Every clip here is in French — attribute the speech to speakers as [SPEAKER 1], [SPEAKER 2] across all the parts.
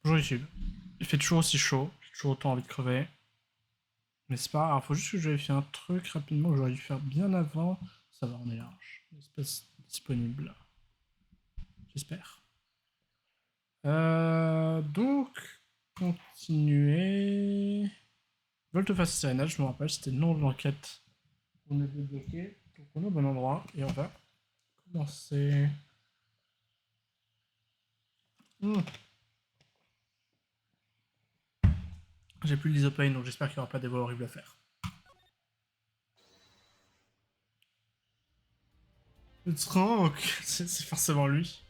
[SPEAKER 1] Toujours utile. Il fait toujours aussi chaud, j'ai toujours autant envie de crever. Mais c'est pas grave, faut juste que je vérifie un truc rapidement que j'aurais dû faire bien avant. Ça va, on est large. Espèce disponible. J'espère. Donc, continuer. Volte-face sérénade, je me rappelle, c'était le nom de l'enquête qu'on a débloqué. Donc on est au bon endroit et on va commencer. Hmm. J'ai plus l'isopane, donc j'espère qu'il n'y aura pas des voix horribles à faire. Le Trank, c'est forcément lui.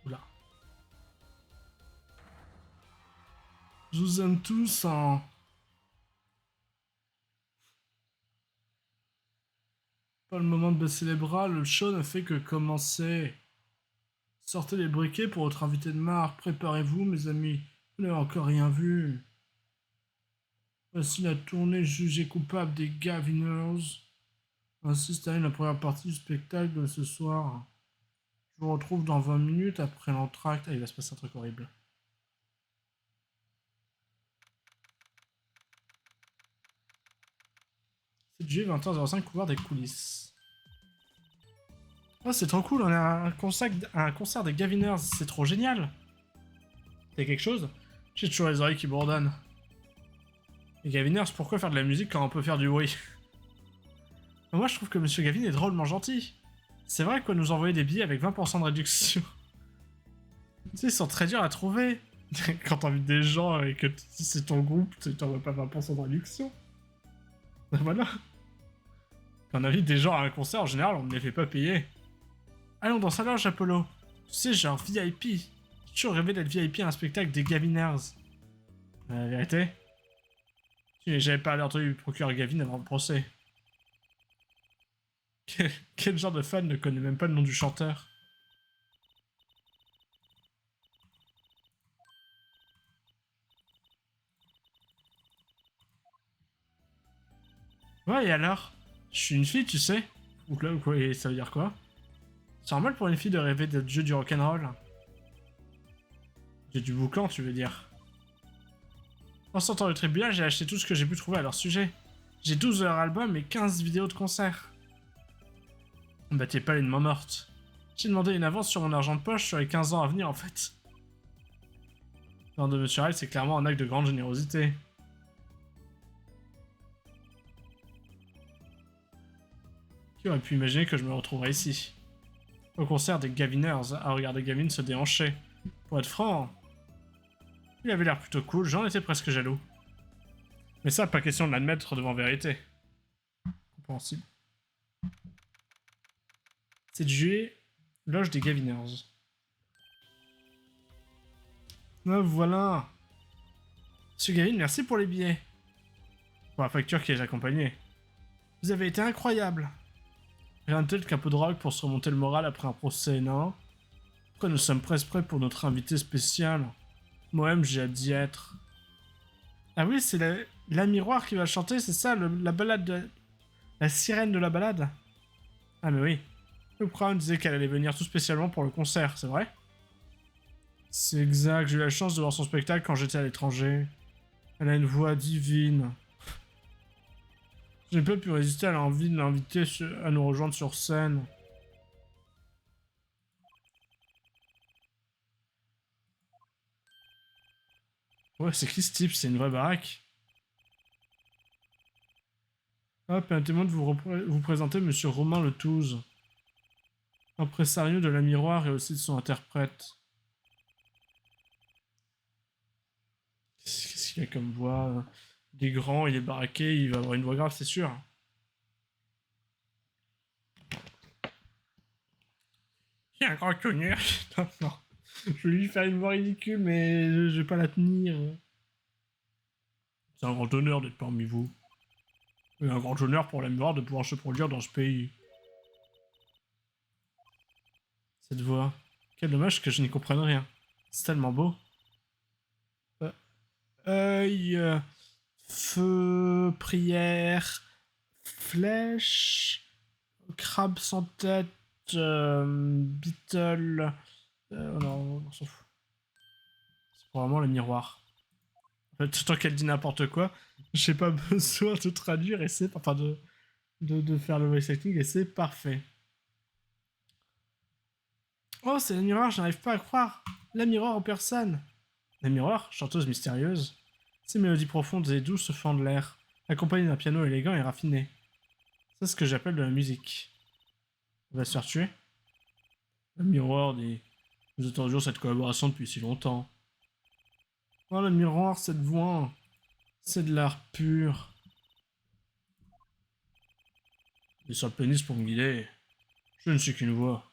[SPEAKER 1] Oula. Je vous aime tous en. Pas le moment de baisser les bras, le show ne fait que commencer. Sortez les briquets pour votre invité de marque, préparez-vous mes amis, vous n'avez encore rien vu. Voici la tournée jugée coupable des Gaviners. Ainsi se termine la première partie du spectacle de ce soir. Je vous retrouve dans 20 minutes après l'entracte. Ah, il va se passer un truc horrible. C'est J 21h05, couvert des coulisses. Oh, c'est trop cool, on a un concert des Gaviners, c'est trop génial. T'as quelque chose? J'ai toujours les oreilles qui bourdonnent. Les Gaviners, pourquoi faire de la musique quand on peut faire du bruit? Moi, je trouve que Monsieur Gavin est drôlement gentil. C'est vrai qu'on nous envoyer des billets avec 20% de réduction. Tu sais, ils sont très durs à trouver. Quand t'invites des gens et que c'est ton groupe, tu t'envoies pas 20% de réduction. Voilà. Quand on invite des gens à un concert, en général, on ne les fait pas payer. Allons dans sa loge, Apollo. Tu sais, genre VIP. J'ai toujours rêvé d'être VIP à un spectacle des Gaviners. La vérité? J'avais pas entendu du procureur Gavin avant le procès. Quel genre de fan ne connaît même pas le nom du chanteur? Ouais, et alors? Je suis une fille, tu sais? Ou quoi, et ça veut dire quoi? C'est normal pour une fille de rêver d'être dieu du rock'n'roll. Dieu du boucan, tu veux dire? En sortant du tribunal, j'ai acheté tout ce que j'ai pu trouver à leur sujet. J'ai 12 de leur album et 15 vidéos de concert. Bah t'es pas les main morte. J'ai demandé une avance sur mon argent de poche sur les 15 ans à venir en fait. L'ordre de Monsieur Hyde, c'est clairement un acte de grande générosité. Qui aurait pu imaginer que je me retrouverais ici? Au concert des Gaviners, à regarder Gavin se déhancher. Pour être franc, il avait l'air plutôt cool, j'en étais presque jaloux. Mais ça, pas question de l'admettre devant vérité. Compréhensible. C'est de juillet, loge des Gaviners. Ah, voilà. Monsieur Gavin, merci pour les billets. Pour la facture qui les accompagnait. Vous avez été incroyable. Rien de tel qu'un peu de drogue pour se remonter le moral après un procès, non? Après, nous sommes presque prêts pour notre invité spécial. Moi-même, j'ai hâte d'y être. Ah oui, c'est la miroir qui va chanter, c'est ça, la balade de... La sirène de la balade? Ah mais oui. Le Crown disait qu'elle allait venir tout spécialement pour le concert, c'est vrai? C'est exact, j'ai eu la chance de voir son spectacle quand j'étais à l'étranger. Elle a une voix divine. J'ai pas pu résister à l'envie de l'inviter à nous rejoindre sur scène. Ouais, c'est qui ce type? C'est une vraie baraque. Ah, permettez-moi de vous présenter Monsieur Romain Le Touze, impresario de la miroir et aussi de son interprète. Qu'est-ce qu'il a comme voix? Il est grand, il est baraqué, il va avoir une voix grave, c'est sûr. Il y a un grand connard. Non, non. Je vais lui faire une voix ridicule, mais je vais pas la tenir. C'est un grand honneur d'être parmi vous. Et un grand honneur pour la mémoire de pouvoir se produire dans ce pays. Cette voix. Quel dommage que je n'y comprenne rien. C'est tellement beau. Euh, œil, feu, prière, flèche, crabe sans tête, Beetle... oh non, on s'en fout. C'est probablement le miroir. En fait, tant qu'elle dit n'importe quoi, j'ai pas besoin de traduire et c'est... Enfin, de faire le voice acting et c'est parfait. Oh, c'est la miroir, j'arrive pas à croire. La miroir en personne. La miroir, chanteuse mystérieuse. Ses mélodies profondes et douces fendent l'air, accompagnées d'un piano élégant et raffiné. C'est ce que j'appelle de la musique. On va se faire tuer. La miroir dit... Nous attendions cette collaboration depuis si longtemps. Oh, le miroir, cette voix, c'est de l'art pur. Les seuls pénis pour me guider. Je ne suis qu'une voix.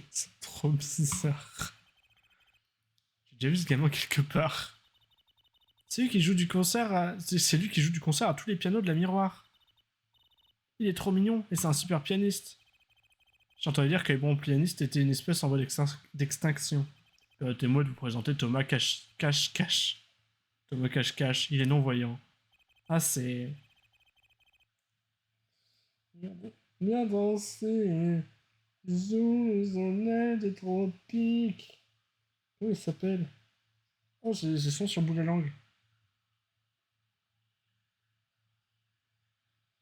[SPEAKER 1] C'est trop bizarre. J'ai déjà vu ce gamin quelque part. C'est lui qui joue du concert à... C'est lui qui joue du concert à tous les pianos de la miroir. Il est trop mignon et c'est un super pianiste. J'entendais dire que les bons pianistes étaient une espèce en voie d'extinction. Permettez-moi de vous présenter Thomas Cache-Cache. Thomas Cache-Cache, il est non-voyant. Ah, c'est... Bien danser. Sous un aile des tropiques. Comment il s'appelle? Oh, j'ai son sur le bout de la langue.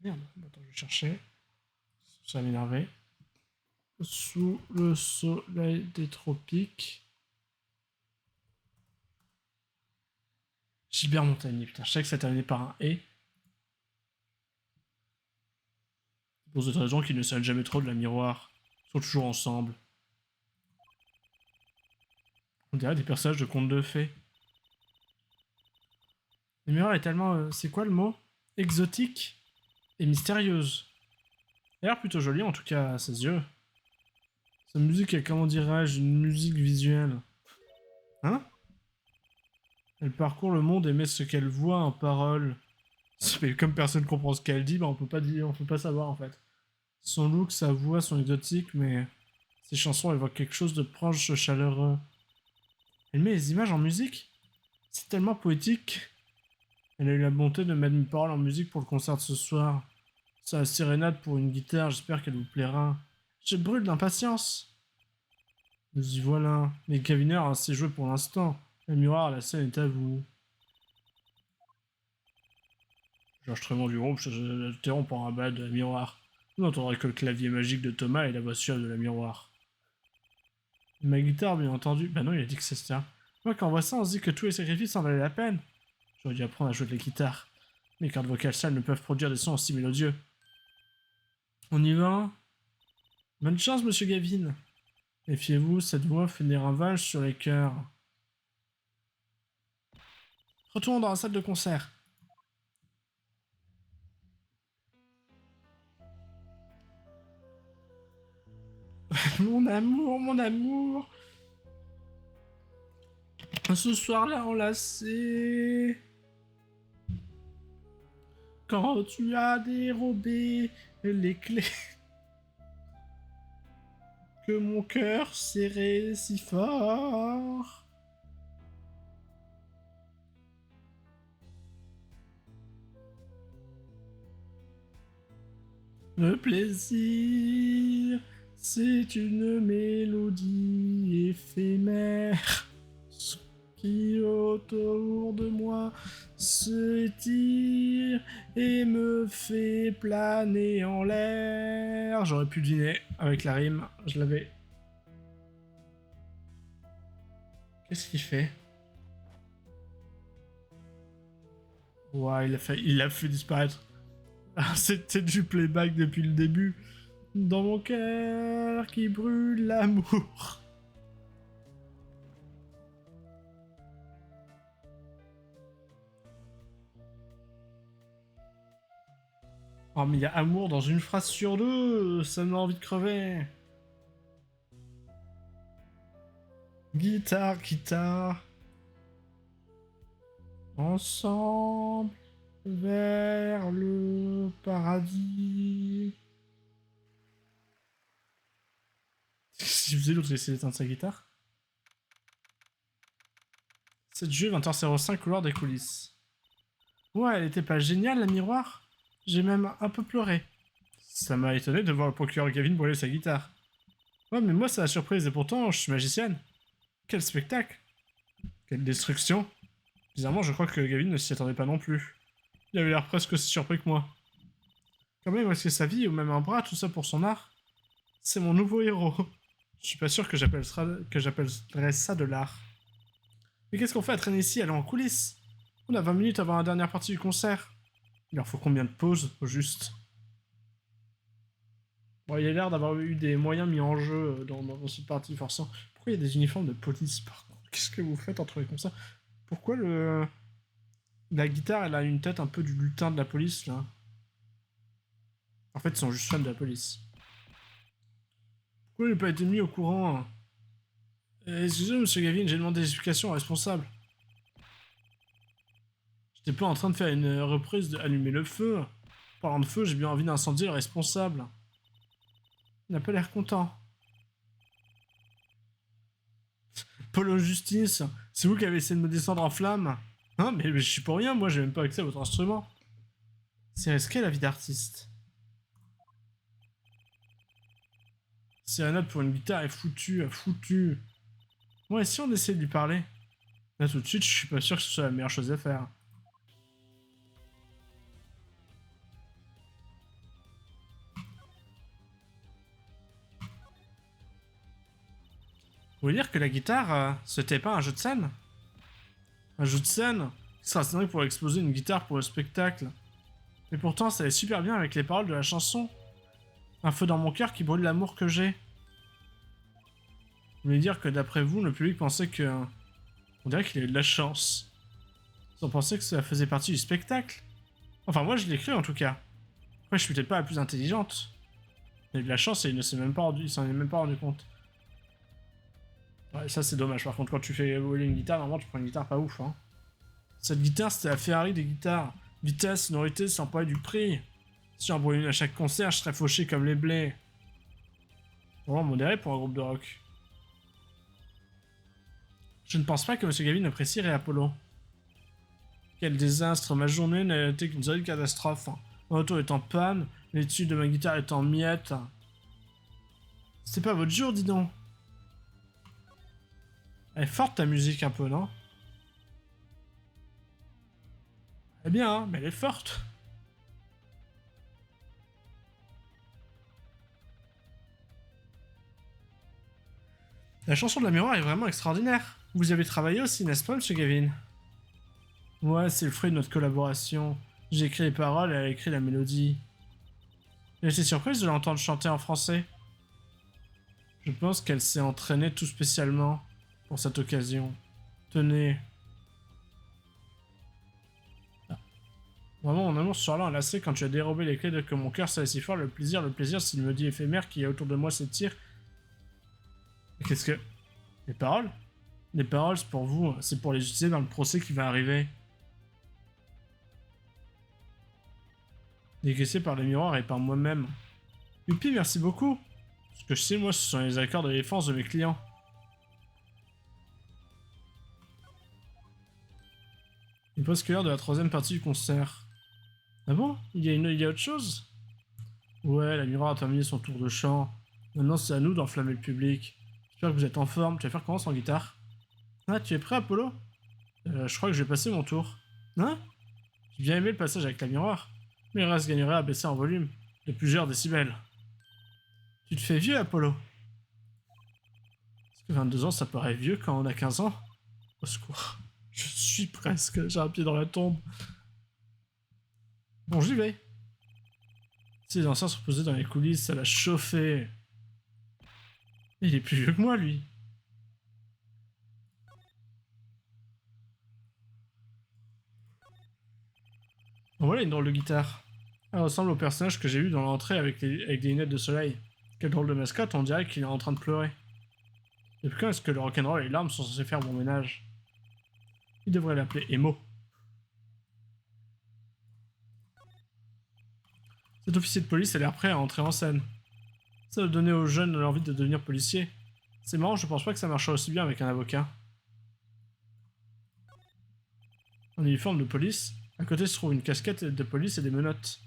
[SPEAKER 1] Merde, attends, je vais chercher. Ça va m'énerver. Sous le soleil des tropiques. Gilbert Montagnier, putain, je sais que ça terminé par un et. Pour cette raison qu'ils ne s'aiment jamais trop de la miroir. Ils sont toujours ensemble. On dirait des personnages de contes de fées. La miroir est tellement... c'est quoi le mot? Exotique et mystérieuse. Elle a l'air plutôt jolie en tout cas à ses yeux. Sa musique est, comment dirais-je, une musique visuelle. Hein? Elle parcourt le monde et met ce qu'elle voit en paroles. Mais comme personne comprend ce qu'elle dit, bah on peut pas savoir en fait. Son look, sa voix sont exotiques, mais ses chansons évoquent quelque chose de proche, chaleureux. Elle met les images en musique? C'est tellement poétique. Elle a eu la bonté de mettre mes paroles en musique pour le concert de ce soir. Sa sérénade pour une guitare, j'espère qu'elle vous plaira. Je brûle d'impatience. Nous y voilà. Mais Gaviner a assez joué pour l'instant. Le miroir, la scène est à vous. L'enregistrement du groupe, je l'interromps pour un bal de la miroir. Vous n'entendrez que le clavier magique de Thomas et la voix suave de la miroir. Ma guitare, bien entendu. Bah non, il a dit que c'est ça. Moi, quand on voit ça, on se dit que tous les sacrifices en valaient la peine. J'aurais dû apprendre à jouer de la guitare. Mes cordes vocales sales ne peuvent produire des sons aussi mélodieux. On y va? Bonne chance, monsieur Gavin. Méfiez-vous, cette voix fait des ravages sur les cœurs. Retournons dans la salle de concert. Mon amour, mon amour. Ce soir-là, enlacé. Quand tu as dérobé les clés. Que mon cœur serrait si fort. Le plaisir, c'est une mélodie éphémère. Ce qui autour de moi s'étire et me fait planer en l'air. J'aurais pu dîner avec la rime, je l'avais. Qu'est-ce qu'il fait? Ouais, il l'a fait disparaître. Ah, c'était du playback depuis le début. Dans mon cœur qui brûle l'amour. Oh, mais il y a amour dans une phrase sur deux. Ça me donne envie de crever. Guitare, guitare. Ensemble vers le paradis. Si vous faisait l'autre essayer d'éteindre sa guitare. 7 juillet, 20h05, couloir des coulisses. Ouais, elle était pas géniale, la miroir? J'ai même un peu pleuré. Ça m'a étonné de voir le procureur Gavin brûler sa guitare. Ouais, mais moi, c'est la surprise, et pourtant, je suis magicienne. Quel spectacle! Quelle destruction! Bizarrement, je crois que Gavin ne s'y attendait pas non plus. Il avait l'air presque aussi surpris que moi. Quand même, risquer sa vie ou même un bras, tout ça pour son art. C'est mon nouveau héros. Je suis pas sûr que j'appellerais ça de l'art. Mais qu'est-ce qu'on fait à traîner ici, aller en coulisses? On a 20 minutes avant la dernière partie du concert. Il leur faut combien de pauses, au juste? Bon, il a l'air d'avoir eu des moyens mis en jeu dans cette partie, forcément. Pourquoi il y a des uniformes de police, par contre? Qu'est-ce que vous faites entre les concerts? Pourquoi la guitare, elle a une tête un peu du lutin de la police, là? En fait, ils sont juste fans de la police. Pourquoi il n'a pas été mis au courant? Excusez-moi, monsieur Gavin, j'ai demandé des explications au responsable. J'étais pas en train de faire une reprise de Allumer le feu. Parlant de feu, j'ai bien envie d'incendier le responsable. Il n'a pas l'air content. Polo Justice, c'est vous qui avez essayé de me descendre en flammes? Hein, mais je suis pour rien, moi j'ai même pas accès à votre instrument. C'est risqué la vie d'artiste. C'est la note pour une guitare est foutue. Bon, et si on essaie de lui parler? Là tout de suite, je suis pas sûr que ce soit la meilleure chose à faire. Vous voulez dire que la guitare, c'était pas un jeu de scène? Un jeu de scène qui sera scénario pour exploser une guitare pour le spectacle. Mais pourtant, ça allait super bien avec les paroles de la chanson. Un feu dans mon cœur qui brûle l'amour que j'ai. Vous voulez dire que d'après vous, le public pensait que... On dirait qu'il a eu de la chance. Ils ont pensé que ça faisait partie du spectacle. Enfin, moi, je l'ai cru en tout cas. Après, je suis peut-être pas la plus intelligente. Il a eu de la chance et il ne s'en est même pas rendu compte. Ouais, ça c'est dommage. Par contre, quand tu fais voler une guitare, normalement, tu prends une guitare pas ouf, hein. Cette guitare, c'était la Ferrari des guitares. Vitesse, sonorité, sans parler du prix. Si j'en brûlais une à chaque concert, je serais fauché comme les blés. Vraiment modéré pour un groupe de rock. Je ne pense pas que M. Gavin apprécierait Apollo. Quel désastre, ma journée n'a été qu'une solide catastrophe. Mon auto est en panne, l'étude de ma guitare est en miettes. C'est pas votre jour, dis donc. Elle est forte ta musique un peu, non? Eh bien, hein, mais elle est forte. La chanson de la miroir est vraiment extraordinaire. Vous y avez travaillé aussi, n'est-ce pas, monsieur Gavin? Ouais, c'est le fruit de notre collaboration. J'ai écrit les paroles et elle a écrit la mélodie. J'ai été surprise de l'entendre chanter en français. Je pense qu'elle s'est entraînée tout spécialement pour cette occasion. Tenez. Vraiment, mon amour ce soir-là enlacé quand tu as dérobé les clés de que mon cœur savait si fort. Le plaisir, c'est une mélodie éphémère qui autour de moi s'étire. Qu'est-ce que... Les paroles? Les paroles, c'est pour vous, c'est pour les utiliser dans le procès qui va arriver. Décaissé par le miroir et par moi-même. Youpi, merci beaucoup. Ce que je sais, moi, ce sont les accords de défense de mes clients. Il pose que l'heure de la troisième partie du concert. Ah bon? Il y a autre chose? Ouais, la miroir a terminé son tour de chant. Maintenant, c'est à nous d'enflammer le public. J'espère que vous êtes en forme. Tu vas faire comment sans guitare? Ah, tu es prêt, Apollo? Je crois que je vais passer mon tour. Hein? J'ai bien aimé le passage avec la miroir, mais il reste gagnerait à baisser en volume de plusieurs décibels. Tu te fais vieux, Apollo? Est-ce que 22 ans, ça paraît vieux quand on a 15 ans? Au secours. Je suis presque, j'ai un pied dans la tombe. Bon, j'y vais. Si les anciens se reposaient dans les coulisses, ça l'a chauffé. Il est plus vieux que moi, lui. Bon, voilà une drôle de guitare. Elle ressemble au personnage que j'ai vu dans l'entrée avec des lunettes de soleil. Quelle drôle de mascotte, on dirait qu'il est en train de pleurer. Depuis quand est-ce que le rock'n'roll et les larmes sont censés faire bon ménage? Il devrait l'appeler Emo. Cet officier de police a l'air prêt à entrer en scène. Ça doit donner aux jeunes l'envie de devenir policier. C'est marrant, je pense pas que ça marchera aussi bien avec un avocat. En uniforme de police, à côté se trouve une casquette de police et des menottes.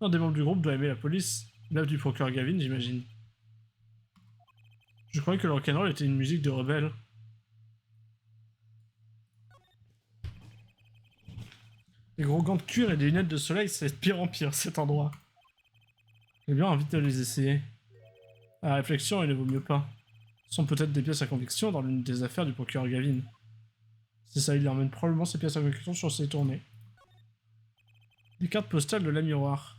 [SPEAKER 1] Un des membres du groupe doit aimer la police. L'œuvre du procureur Gavin, j'imagine. Je croyais que le rock'n'roll était une musique de rebelle. Les gros gants de cuir et des lunettes de soleil, c'est de pire en pire cet endroit. J'ai bien envie de les essayer. À la réflexion, il ne vaut mieux pas. Ce sont peut-être des pièces à conviction dans l'une des affaires du procureur Gavin. C'est ça, il emmène probablement ces pièces à conviction sur ses tournées. Des cartes postales de la miroir.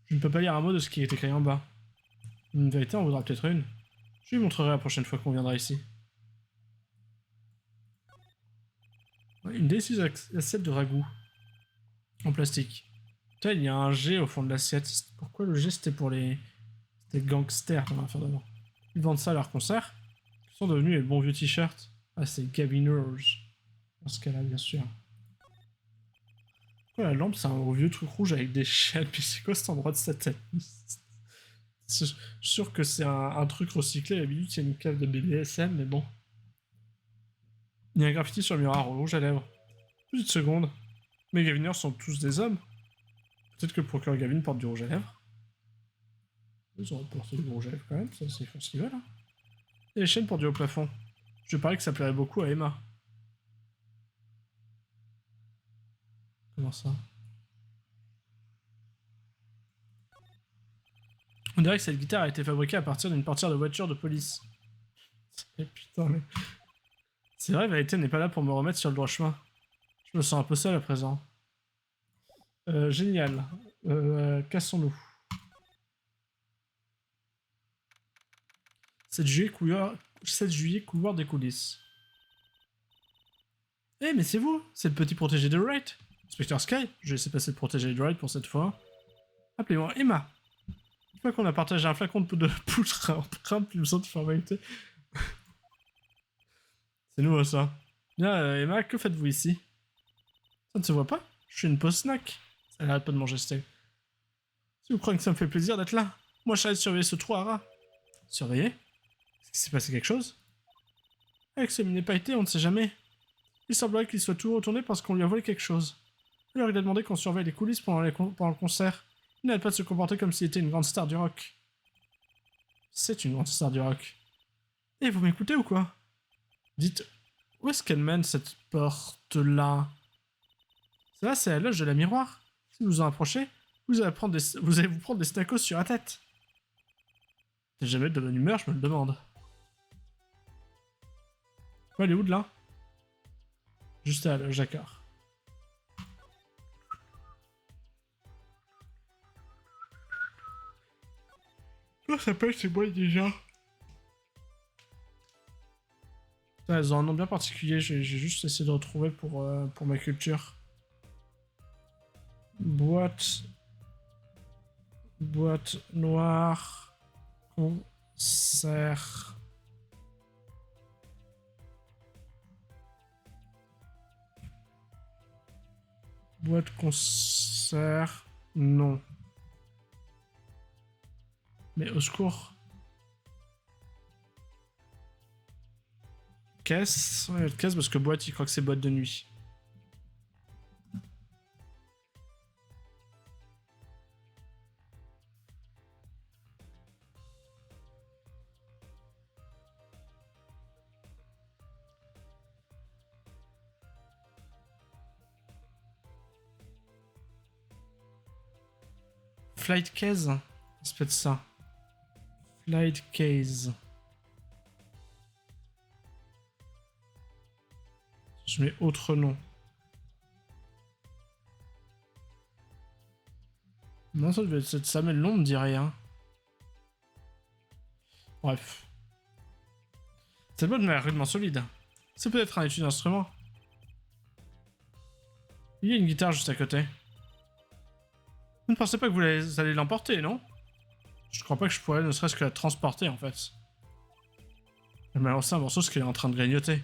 [SPEAKER 1] Je ne peux pas lire un mot de ce qui est écrit en bas. Une vérité, on voudra peut-être une. Je lui montrerai la prochaine fois qu'on viendra ici. Une délicieuse assiette de ragoût. En plastique. Putain, il y a un G au fond de l'assiette. Pourquoi le G c'était pour les... C'était gangsters dans l'affaire d'avant. Ils vendent ça à leur concert. Ils sont devenus les bons vieux t-shirts. Ah, c'est Gaviners. Dans ce cas-là, bien sûr. Pourquoi la lampe, c'est un vieux truc rouge avec des chaînes. Puis c'est quoi cet endroit de sataniste? Je suis sûr que c'est un truc recyclé. D'habitude, il y a une cave de BDSM, mais bon. Il y a un graffiti sur le miroir rouge à lèvres. Petite seconde. Mais les Gaviners sont tous des hommes. Peut-être que le procureur Gavin porte du rouge à lèvres. Ils auraient porté du rouge à lèvres quand même, ça c'est ce qu'ils veulent. Hein. Et les chaînes pour du haut plafond. Je parie que ça plairait beaucoup à Emma. Comment ça? On dirait que cette guitare a été fabriquée à partir d'une portière de voiture de police. Et putain mais... C'est vrai, Vérité n'est pas là pour me remettre sur le droit chemin. Je me sens un peu seul à présent. Génial. Cassons-nous. 7 juillet, couloir des coulisses. Eh, mais c'est vous! C'est le petit protégé de Wright! Inspecteur Sky, je vais laisser passer le protégé de Wright pour cette fois. Appelez-moi Emma. Une fois qu'on a partagé un flacon de poudre à empreinte, plus besoin de formalité. C'est nouveau ça. Bien, Emma, que faites-vous ici? Ça ne se voit pas? Je suis une pause snack. Elle arrête pas de manger steak. Si vous croyez que ça me fait plaisir d'être là, moi j'allais surveiller ce trou à rats. Surveiller? Est-ce qu'il s'est passé quelque chose? Avec ce mini pailleté, on ne sait jamais. Il semblerait qu'il soit tout retourné parce qu'on lui a volé quelque chose. Alors il a demandé qu'on surveille les coulisses pendant le concert. Il n'arrête pas de se comporter comme s'il était une grande star du rock. C'est une grande star du rock. Et vous m'écoutez ou quoi? Dites, où est-ce qu'elle mène cette porte-là? Ça, c'est la loge de la miroir. Si vous vous en approchez, vous allez vous prendre des stacos sur la tête. T'es jamais de bonne humeur, je me le demande. Ouais, elle est où de là? Juste à la loge, d'accord. Comment ça s'appelle ces boîtes déjà? Elles ont un nom bien particulier, j'ai juste essayé de retrouver pour ma culture. Boîte noire. Concert. Boîte concert. Non. Mais au secours. Caisse. Ouais, caisse parce que boîte, il croit que c'est boîte de nuit. Flight case? Ça peut être ça. Flight case. Je mets autre nom. Non, ça devait être ça, mais le nom me dit rien. Bref. Cette boîte m'a l'air rudement solide. C'est peut-être un étui d'instrument. Il y a une guitare juste à côté. Vous ne pensez pas que vous allez l'emporter, non? Je crois pas que je pourrais ne serait-ce que la transporter, en fait. Elle m'a lancé un morceau parce qu'elle est en train de grignoter.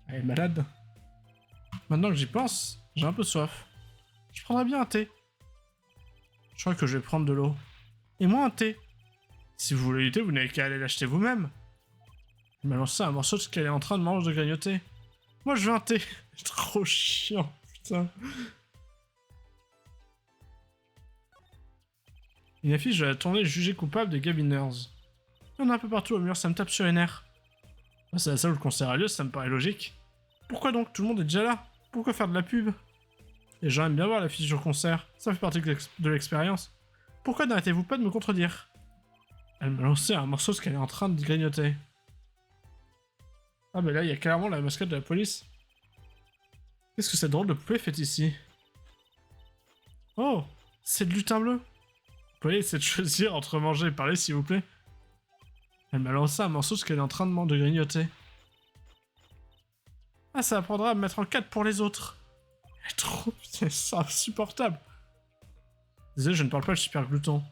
[SPEAKER 1] Elle est malade. Maintenant que j'y pense, j'ai un peu soif. Je prendrais bien un thé. Je crois que je vais prendre de l'eau. Et moi un thé. Si vous voulez du thé, vous n'avez qu'à aller l'acheter vous-même. Elle m'a lancé un morceau parce qu'elle est en train de manger de grignoter. Moi je veux un thé. C'est trop chiant, putain. Une affiche de la tournée jugée coupable des Gaviners. Il y en a un peu partout au mur, ça me tape sur les nerfs. C'est la salle où le concert a lieu, ça me paraît logique. Pourquoi donc? Tout le monde est déjà là. Pourquoi faire de la pub? Les gens aiment bien voir l'affiche du concert, ça fait partie de l'expérience. Pourquoi n'arrêtez-vous pas de me contredire? Elle m'a lancé un morceau de ce qu'elle est en train de grignoter. Ah bah là, il y a clairement la mascotte de la police. Qu'est-ce que cette drôle de poupée fait ici? Oh, c'est de lutin bleu. Vous pouvez essayer de choisir entre manger et parler, s'il vous plaît? Elle m'a lancé un morceau de ce qu'elle est en train de grignoter. Ah, ça apprendra à me mettre en 4 pour les autres. Elle est trop... Putain, c'est insupportable. Désolé, je ne parle pas le super glouton.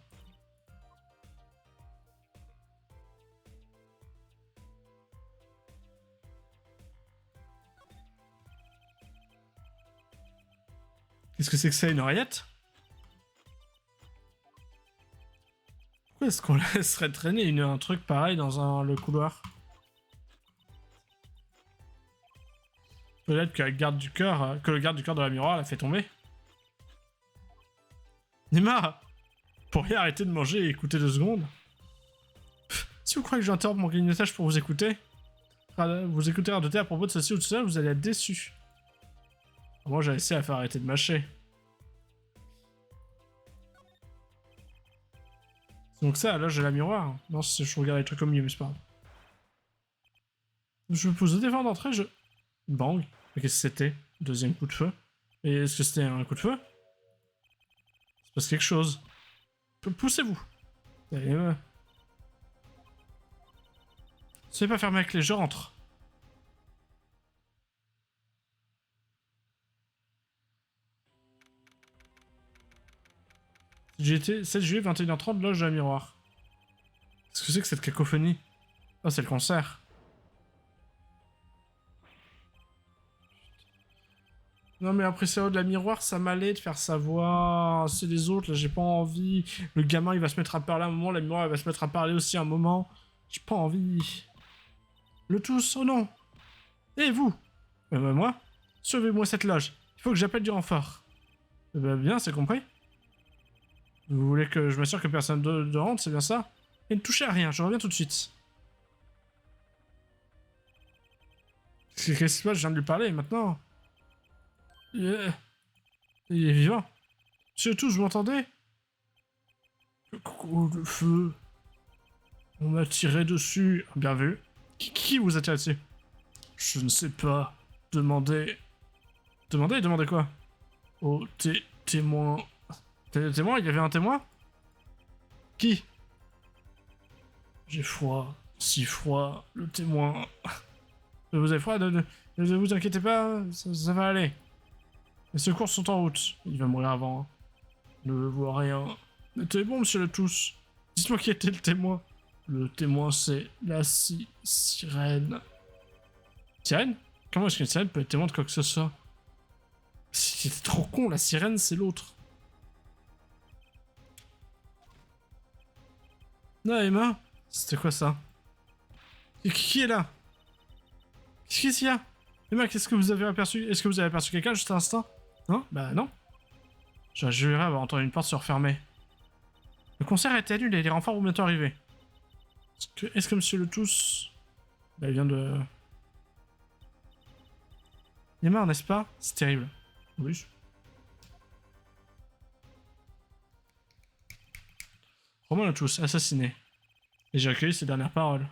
[SPEAKER 1] Qu'est-ce que c'est que ça, une oreillette? Pourquoi est-ce qu'on laisserait traîner un truc pareil dans le couloir? Peut-être que le garde du corps de la miroir l'a fait tomber. Nima, pourriez arrêter de manger et écouter 2 secondes? Si vous croyez que j'interromps mon grignotage pour vous écouter, vous écoutez radoter à propos de ceci ou de cela, vous allez être déçus. Moi, j'ai essayé à faire arrêter de mâcher. Donc ça, là, j'ai la miroir. Non, je regarde les trucs au milieu, mais c'est pas grave. Je me pose au défendre d'entrée, Bang. Mais qu'est-ce que c'était? Deuxième coup de feu. Et est-ce que c'était un coup de feu? Il se passe quelque chose. Poussez-vous. Allez, c'est pas fermé avec les gens rentrent. J'ai été 7 juillet 21h30, loge de la miroir. Qu'est-ce que c'est que cette cacophonie? Oh, c'est le concert. Non mais après ça de la miroir, ça m'allait de faire savoir. C'est les autres, là j'ai pas envie. Le gamin il va se mettre à parler à un moment, la miroir elle va se mettre à parler aussi à un moment. J'ai pas envie. Le tous, oh non. Et vous? Moi? Sauvez-moi cette loge. Il faut que j'appelle du renfort. Bien, c'est compris. Vous voulez que je m'assure que personne de rentre, c'est bien ça? Et ne touchez à rien, je reviens tout de suite. Qu'est-ce qui se passe? Je viens de lui parler, maintenant. Il est vivant. Monsieur tous, vous m'entendez? Le feu. On m'a tiré dessus. Bien vu. Qui vous a tiré dessus? Je ne sais pas. Demandez. Demandez quoi? Au témoin. Témoin? Il y avait un témoin? Qui? J'ai froid. Si froid. Le témoin. Vous avez froid? Ne vous inquiétez pas, ça va aller. Les secours sont en route. Il va mourir avant. Ne vois rien. Mettez bon, monsieur le tous. Dites-moi qui était le témoin. Le témoin, c'est la sirène. Sirène? Comment est-ce qu'une sirène peut être témoin de quoi que ce soit? C'est trop con, la sirène, c'est l'autre. Non, Emma? C'était quoi ça? Qui est là? Qu'est-ce qu'il y a? Emma, qu'est-ce que vous avez aperçu? Est-ce que vous avez aperçu quelqu'un juste à l'instant? Non? Bah non. J'ai juré avoir entendu une porte se refermer. Le concert a été annulé et les renforts vont bientôt arriver. Est-ce que monsieur le tous... Bah il vient de... Il est marre, n'est-ce pas? C'est terrible. Oui. Romain le tous, assassiné. Et j'ai recueilli ses dernières paroles.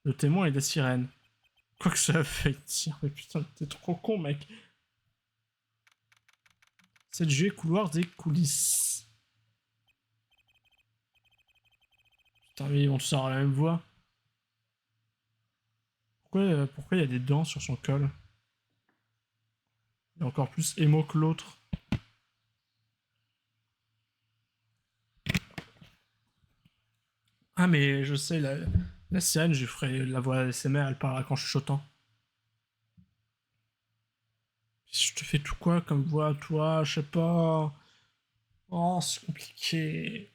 [SPEAKER 1] Le témoin est la sirène. Quoi que ça fait dire, mais putain, t'es trop con, mec. 7 juillet, couloir des coulisses. Putain, mais ils vont tous avoir la même voix. Pourquoi il y a des dents sur son col? Il est encore plus émo que l'autre. Ah, mais je sais, la sirène, je ferai la voix ASMR, elle parlera qu'en chuchotant. Je te fais tout quoi comme voix, toi? Je sais pas. Oh, c'est compliqué.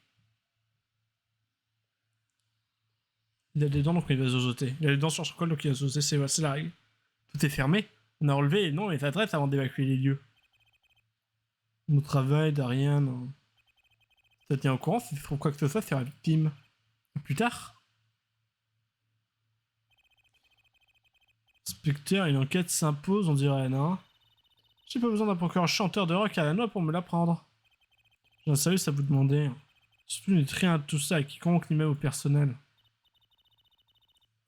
[SPEAKER 1] Il a des dents, donc il va zozoter. Il a des dents sur son col, donc il va zozoter, c'est la règle. Tout est fermé. On a relevé les noms et les adresses avant d'évacuer les lieux. Mon travail, d'Ariane. Ça tient au courant si tu trouves quoi que ce soit sur la victime. Plus tard. Inspecteur, une enquête s'impose, on dirait, non? J'ai pas besoin d'un procureur chanteur de rock à la noix pour me l'apprendre. J'ai un service à vous demander. Surtout ne dites rien de tout ça à quiconque, ni même au personnel.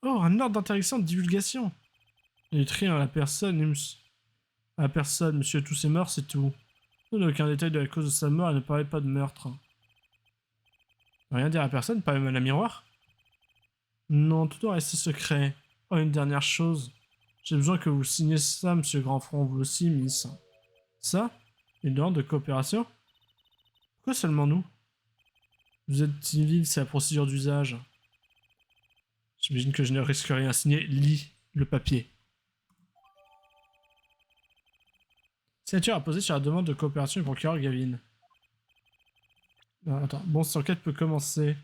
[SPEAKER 1] Oh, un ordre d'interdiction de divulgation. Ne dites rien à la personne, Ims. À la personne, monsieur, tous est mort, c'est tout. Ne donnez aucun détail de la cause de sa mort et ne parlez pas de meurtre. Rien dire à personne, pas même à la miroir? Non, tout doit rester secret. Oh, une dernière chose. J'ai besoin que vous signiez ça, monsieur Grandfront, vous aussi, Miss. Ça? Une demande de coopération? Pourquoi seulement nous? Vous êtes civil, c'est la procédure d'usage. J'imagine que je ne risque rien à signer. Lis le papier. Signature à poser sur la demande de coopération du procureur Gavin. Ah, attends, bon, cette enquête peut commencer.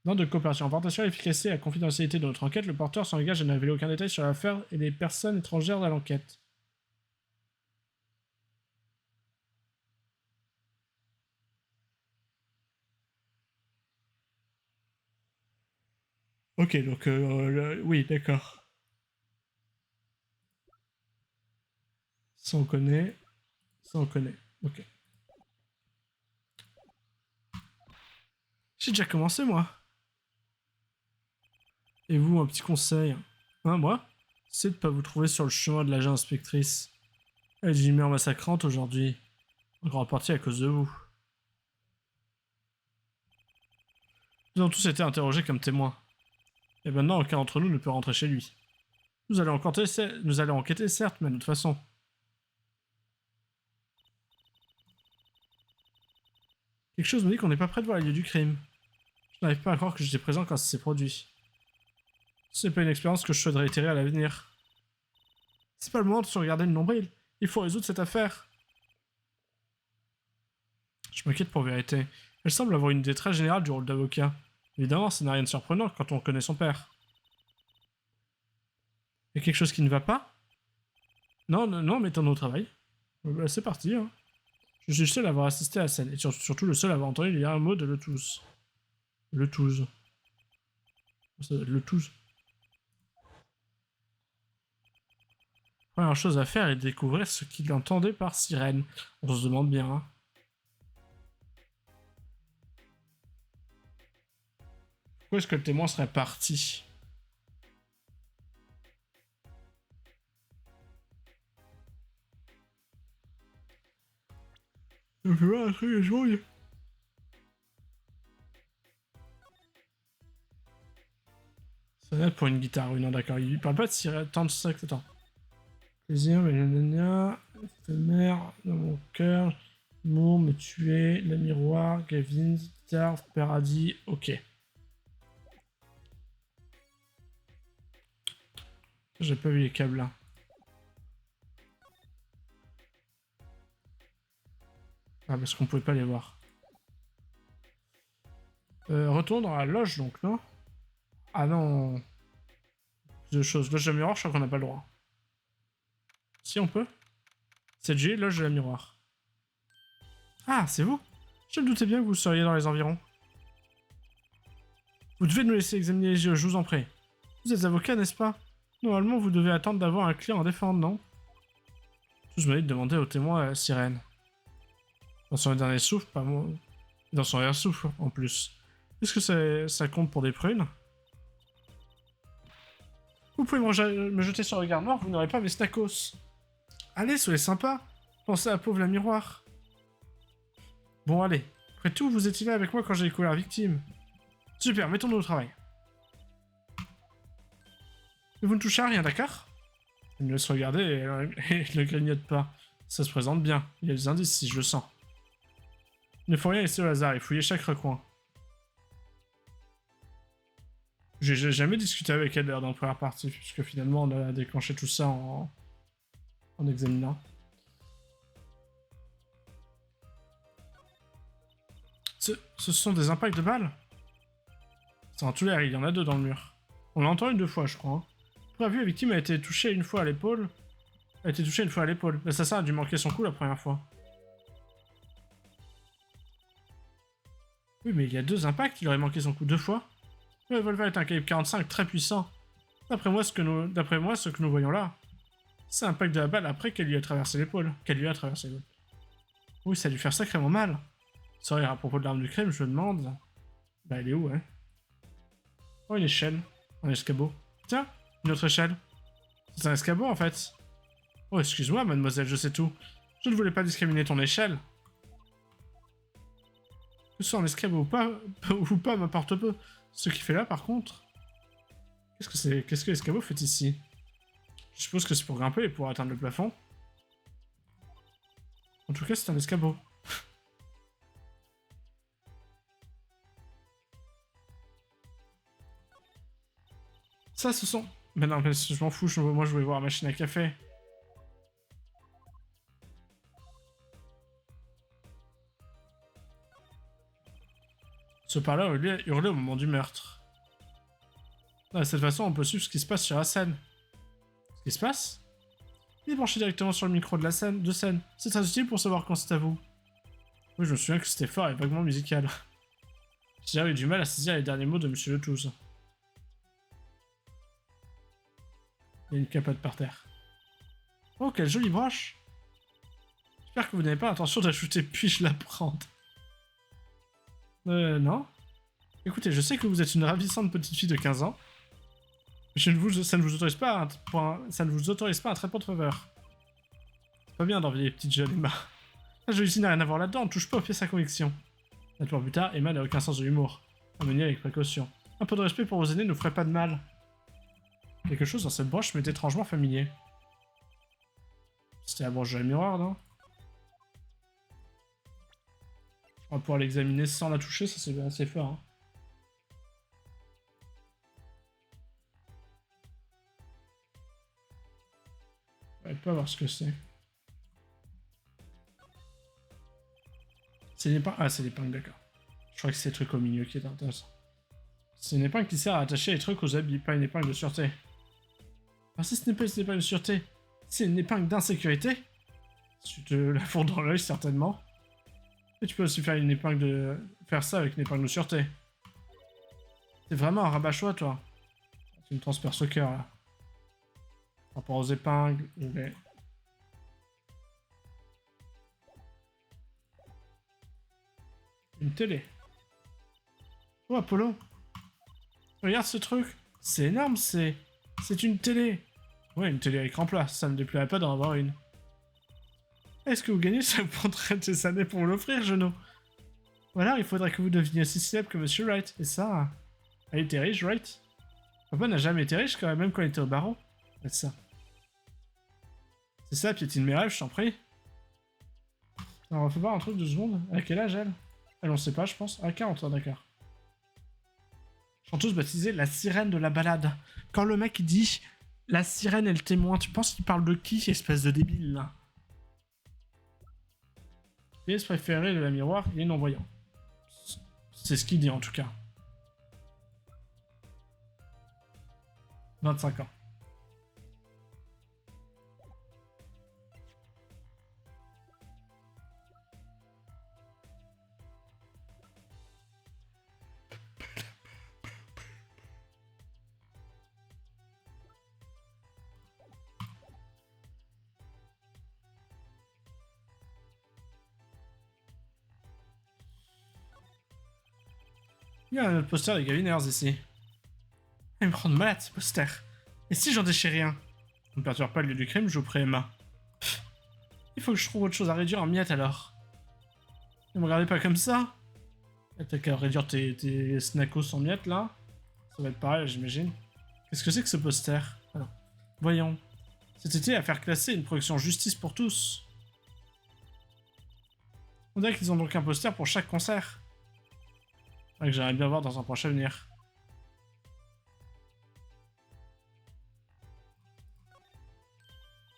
[SPEAKER 1] Demande de coopération. En portant à l'efficacité et à la confidentialité de notre enquête, le porteur s'engage à ne révéler aucun détail sur l'affaire et les personnes étrangères à l'enquête. Ok, donc, oui, d'accord. Ça on connaît. Ça on connaît. Ok. J'ai déjà commencé, moi. Et vous, un petit conseil. Hein, moi? C'est de pas vous trouver sur le chemin de l'agent inspectrice. Elle est d'une humeur massacrante aujourd'hui. En grande partie à cause de vous. Nous avons tous été interrogés comme témoins. Et maintenant, aucun d'entre nous ne peut rentrer chez lui. Nous allons enquêter, certes, mais à notre façon. Quelque chose me dit qu'on n'est pas près de voir les lieux du crime. Je n'arrive pas à croire que j'étais présent quand ça s'est produit. Ce n'est pas une expérience que je souhaite réitérer à l'avenir. C'est pas le moment de se regarder le nombril. Il faut résoudre cette affaire. Je m'inquiète pour vérité. Elle semble avoir une idée très générale du rôle d'avocat. Évidemment, ça n'a rien de surprenant quand on connaît son père. Y a quelque chose qui ne va pas? Non, non, non, mettons-nous au travail. Bah, c'est parti, hein. Je suis le seul à avoir assisté à la scène, et surtout le seul à avoir entendu lire un mot de Le Touze. Le Touze. Le Touze. Première chose à faire est de découvrir ce qu'il entendait par sirène. On se demande bien, hein. Pourquoi est-ce que le témoin serait parti? Je fais voir un truc, je vois. Ça va pour une guitare, oui, non, d'accord. Il parle pas de sirène, tant de ça que attends. Plaisir, mais nanana, éphémère, dans mon cœur, Mour, me tuer, la miroir, Gavin, guitare, paradis, ok. J'ai pas vu les câbles là. Ah, parce qu'on pouvait pas les voir. Retourne dans la loge donc, non? Ah non. Deux choses. Loge de la miroir, je crois qu'on n'a pas le droit. Si, on peut. 7G, loge de la miroir. Ah, c'est vous? Je me doutais bien que vous seriez dans les environs. Vous devez nous laisser examiner les yeux, je vous en prie. Vous êtes avocat, n'est-ce pas? Normalement, vous devez attendre d'avoir un client à défendre, non? Je me dis de demander au témoin la sirène. Dans son dernier souffle, pas moi. Dans son dernier souffle, en plus. Est-ce que ça compte pour des prunes? Vous pouvez me jeter sur le regard noir, vous n'aurez pas mes snacos. Allez, soyez sympa. Pensez à la pauvre la miroir. Bon, allez. Après tout, vous étiez là avec moi quand j'ai découvert la victime. Super, mettons-nous au travail. Mais vous ne touchez à rien, d'accord? Il me laisse regarder et ne grignote pas. Ça se présente bien. Il y a des indices si je le sens. Il ne faut rien laisser au hasard et fouiller chaque recoin. J'ai jamais discuté avec elle dans la première partie, puisque finalement on a déclenché tout ça en examinant. Ce sont des impacts de balles? C'est en tout l'air, il y en a deux dans le mur. On l'a entendu deux fois, je crois. Hein. Prévu, la victime a été touchée une fois à l'épaule. L'assassin a dû manquer son coup la première fois. Oui, mais il y a 2 impacts, il aurait manqué son coup 2 fois. Le revolver est un calibre 45 très puissant. D'après moi, ce que nous voyons là, c'est l'impact de la balle après qu'elle lui a traversé l'épaule. Oui, ça a dû faire sacrément mal. Sorry, à propos de l'arme du crime, je me demande... Bah, elle est où, hein? Oh, une échelle. Un escabeau. Tiens, une autre échelle. C'est un escabeau, en fait. Oh, excuse-moi, mademoiselle, je sais tout. Je ne voulais pas discriminer ton échelle. Que ce soit un escabeau ou pas m'importe peu. Ce qu'il fait là, par contre... Qu'est-ce que l'escabeau fait ici? Je suppose que c'est pour grimper et pour atteindre le plafond. En tout cas, c'est un escabeau. Ça, ce sont... Mais non, mais je m'en fous, moi je voulais voir la machine à café. Ce par-là hurlait au moment du meurtre. De cette façon, on peut suivre ce qui se passe sur la scène. Ce qui se passe? Il est branché directement sur le micro de la scène. C'est très utile pour savoir quand c'est à vous. Oui, je me souviens que c'était fort et vaguement musical. J'ai eu du mal à saisir les derniers mots de Monsieur Le Touze. Il y a une capote par terre. Oh, quelle jolie broche! J'espère que vous n'avez pas l'intention d'ajouter puis-je la prendre. Non. Écoutez, je sais que vous êtes une ravissante petite fille de 15 ans. Ça ne vous autorise pas un traitement de faveur. C'est pas bien d'envier les petites jeunes, Emma. La jolie n'a rien à voir là-dedans, on ne touche pas aux pièces à conviction. 4 mois plus tard, Emma n'a aucun sens de l'humour. À mener avec précaution. Un peu de respect pour vos aînés ne vous ferait pas de mal. Quelque chose dans cette broche m'est étrangement familier. C'était la broche de la miroir, non? On va pouvoir l'examiner sans la toucher, ça c'est assez fort. Hein. On va pas voir ce que c'est. C'est l'épingle. Ah, c'est l'épingle, d'accord. Je crois que c'est le truc au milieu qui est intéressant. C'est une épingle qui sert à attacher les trucs aux habits, pas une épingle de sûreté. Ah, si ce n'est pas une épingle de sûreté, c'est une épingle d'insécurité. Tu te la fourres dans l'œil, certainement. Et tu peux aussi faire faire ça avec une épingle de sûreté. C'est vraiment un rabat-choix, toi. Tu me transperces au cœur, là. Par rapport aux épingles, Une télé. Oh, Apollo. Regarde ce truc. C'est énorme, c'est une télé. Ouais, une télé à écran plat. Ça me déplairait pas d'en avoir une. Est-ce que vous gagnez? Ça vous prendrait des années pour l'offrir, Genou. Voilà, il faudrait que vous deveniez aussi célèbre que Monsieur Wright. Et ça... Elle était riche, Wright? Papa n'a jamais été riche, quand même quand il était au barreau. C'est ça. C'est ça, piétine mes rêves, je t'en prie. Alors, on va voir un truc de secondes. À quel âge, elle? Elle, on sait pas, je pense. À 40 ans, d'accord. Chanteuse baptisée la sirène de la balade. Quand le mec il dit la sirène est le témoin, tu penses qu'il parle de qui, espèce de débile, là? Pièce préférée de la miroir, il est non-voyant. C'est ce qu'il dit, en tout cas. 25 ans. Il y a un autre poster des Gaviners ici. Il me rend malade ce poster. Et si j'en déchire rien? Ne perturbe pas le lieu du crime, je vous prie, Emma. Pff, il faut que je trouve autre chose à réduire en miettes alors. Ne me regardez pas comme ça. T'as qu'à réduire tes snackos en miettes là. Ça va être pareil, j'imagine. Qu'est-ce que c'est que ce poster? Alors, voyons. Cet été, à faire classer une production justice pour tous. On dirait qu'ils ont donc un poster pour chaque concert. Que j'aimerais bien voir dans un prochain avenir.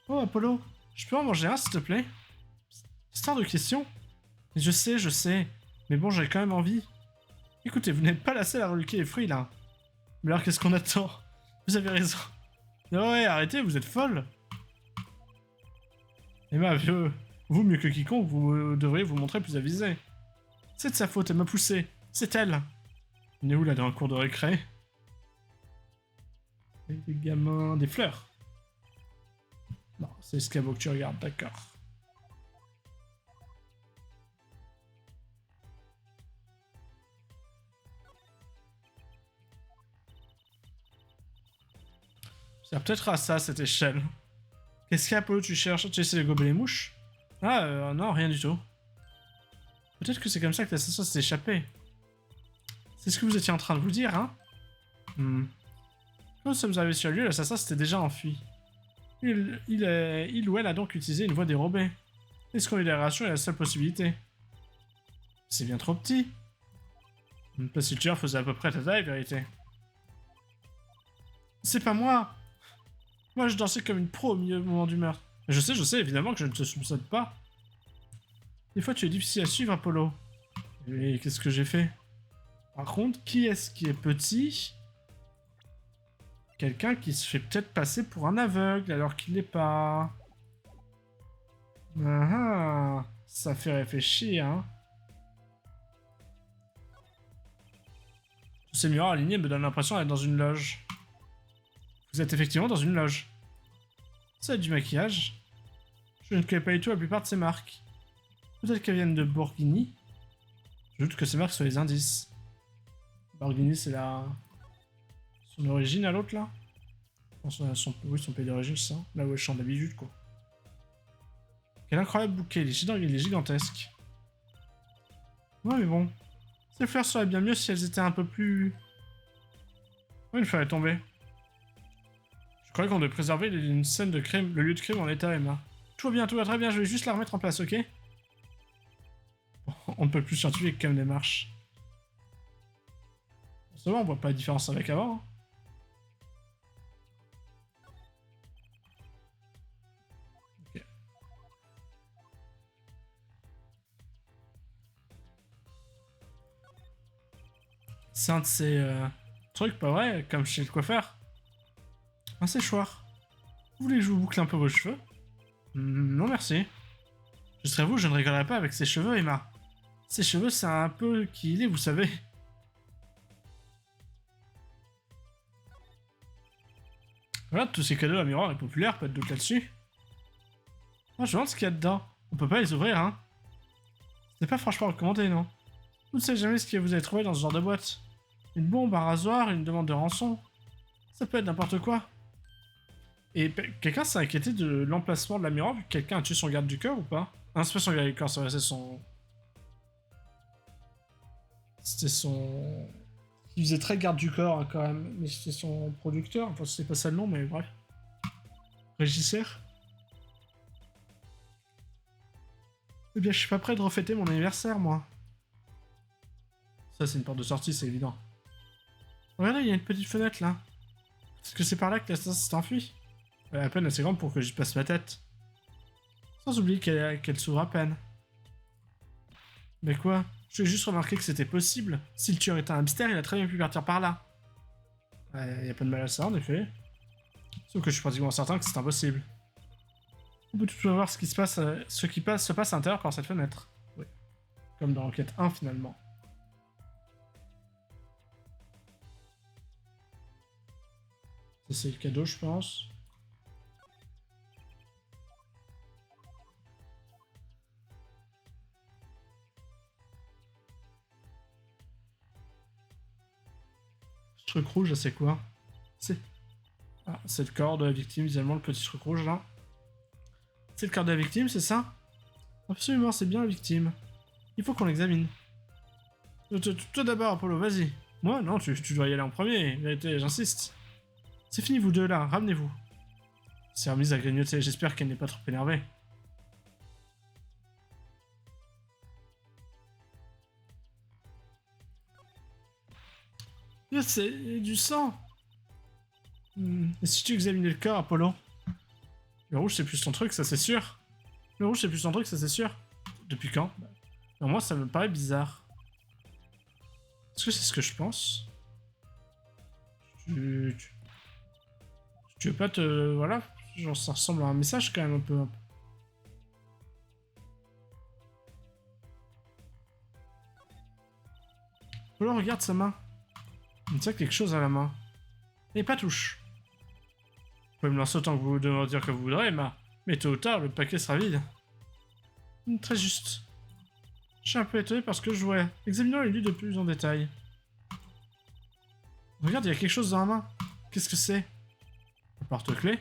[SPEAKER 1] Oh, Apollo, je peux en manger un, s'il te plaît? C'est hors de question. Je sais. Mais bon, j'ai quand même envie. Écoutez, vous n'êtes pas la seule à reluquer les fruits, là. Mais alors, qu'est-ce qu'on attend? Vous avez raison. Ouais, arrêtez, vous êtes folle. Emma, vieux, vous mieux que quiconque, vous devriez vous montrer plus avisé. C'est de sa faute, elle m'a poussé. C'est elle. On est où là dans un cours de récré? Des gamins, des fleurs. Non, c'est Escabeau que tu regardes, d'accord. C'est peut-être à ça, cette échelle. Qu'est-ce qu'il y a, Apollo, tu cherches? Tu essaies de gober les mouches? Ah, non, rien du tout. Peut-être que c'est comme ça que l'assassin s'est échappé. C'est ce que vous étiez en train de vous dire, hein? Quand nous sommes arrivés sur le lieu, l'assassin s'était déjà enfui. Il ou elle a donc utilisé une voie dérobée. L'escondération est la seule possibilité. C'est bien trop petit. Le tueur faisait à peu près ta taille, vérité. C'est pas moi! Moi, je dansais comme une pro au milieu du moment du meurtre. Je sais, évidemment que je ne te soupçonne pas. Des fois, tu es difficile à suivre, Apollo. Et qu'est-ce que j'ai fait? Par contre, qui est-ce qui est petit? Quelqu'un qui se fait peut-être passer pour un aveugle alors qu'il l'est pas. Ah, ça fait réfléchir, hein. Tous ces miroirs alignés me donnent l'impression d'être dans une loge. Vous êtes effectivement dans une loge. Ça a du maquillage. Je ne connais pas du tout la plupart de ces marques. Peut-être qu'elles viennent de Borghini. Je doute que ces marques soient les indices. Borghini, c'est la... son origine à l'autre, là? Oui, son pays d'origine, c'est ça. Là où elle chante d'habitude, quoi. Quel incroyable bouquet, il est gigantesque. Ouais, mais bon. Ces fleurs seraient bien mieux si elles étaient un peu plus... Oui, une fleur est tombée. Je croyais qu'on devait préserver une scène de crime, le lieu de crime en état, Emma. Tout va très bien, je vais juste la remettre en place, ok? On ne peut plus scientifique comme démarche. C'est bon, on voit pas la différence avec avant. Hein. Ok. C'est un de ces trucs, pas vrai, comme chez le coiffeur. Un séchoir. Vous voulez que je vous boucle un peu vos cheveux? Non merci. Je serais vous, je ne rigolerais pas avec ses cheveux, Emma. Ses cheveux, c'est un peu qui il est, vous savez. Voilà, tous ces cadeaux à miroir est populaire, pas de doute là-dessus. Moi, je me demande ce qu'il y a dedans. On peut pas les ouvrir, hein. C'est pas franchement recommandé, non. Vous ne savez jamais ce que vous allez trouver dans ce genre de boîte. Une bombe, un rasoir, une demande de rançon. Ça peut être n'importe quoi. Et quelqu'un s'est inquiété de l'emplacement de la miroir vu que quelqu'un a tué son garde du corps ou pas? Non, c'est pas son garde du corps, c'est son... C'était son... Il faisait très garde du corps hein, quand même, mais c'était son producteur, enfin c'est pas ça le nom, mais bref. Régisseur. Eh bien, je suis pas prêt de refêter mon anniversaire, moi. Ça, c'est une porte de sortie, c'est évident. Regardez, il y a une petite fenêtre là. Est-ce que c'est par là que l'assassin s'est enfui? Elle est à peine assez grande pour que j'y passe ma tête. Sans oublier qu'elle s'ouvre à peine. Mais quoi? Je vais juste remarquer que c'était possible. Si le tueur était un hamster, il a très bien pu partir par là. Y a pas de mal à ça, en effet. Sauf que je suis pratiquement certain que c'est impossible. On peut tout voir ce qui se passe, se passe à l'intérieur par cette fenêtre. Oui. Comme dans l'enquête 1, finalement. Ça, c'est le cadeau, je pense. Ce truc rouge, c'est quoi? C'est... Ah, c'est le corps de la victime, visuellement, le petit truc rouge, là. C'est le corps de la victime, c'est ça? Absolument, c'est bien la victime. Il faut qu'on l'examine. Toi d'abord, Apollo, vas-y. Moi, non, tu dois y aller en premier, vérité, j'insiste. C'est fini, vous deux, là, ramenez-vous. C'est remise à grignoter, j'espère qu'elle n'est pas trop énervée. C'est du sang. Et si tu examinais le corps, Apollo? Le rouge, c'est plus ton truc, ça c'est sûr. Le rouge, c'est plus ton truc, ça c'est sûr. Depuis quand? Non, moi, ça me paraît bizarre. Est-ce que c'est ce que je pense? Tu Tu veux pas te... Voilà. Genre, ça ressemble à un message quand même un peu. Polo, regarde sa main. Il tient quelque chose à la main. Et pas touche. Vous pouvez me lancer autant que vous dire que vous voudrez, mais tôt ou tard, le paquet sera vide. Très juste. Je suis un peu étonné parce que je jouais. Examinons les lieux de plus en détail. Regarde, il y a quelque chose dans la main. Qu'est-ce que c'est? Un porte-clés?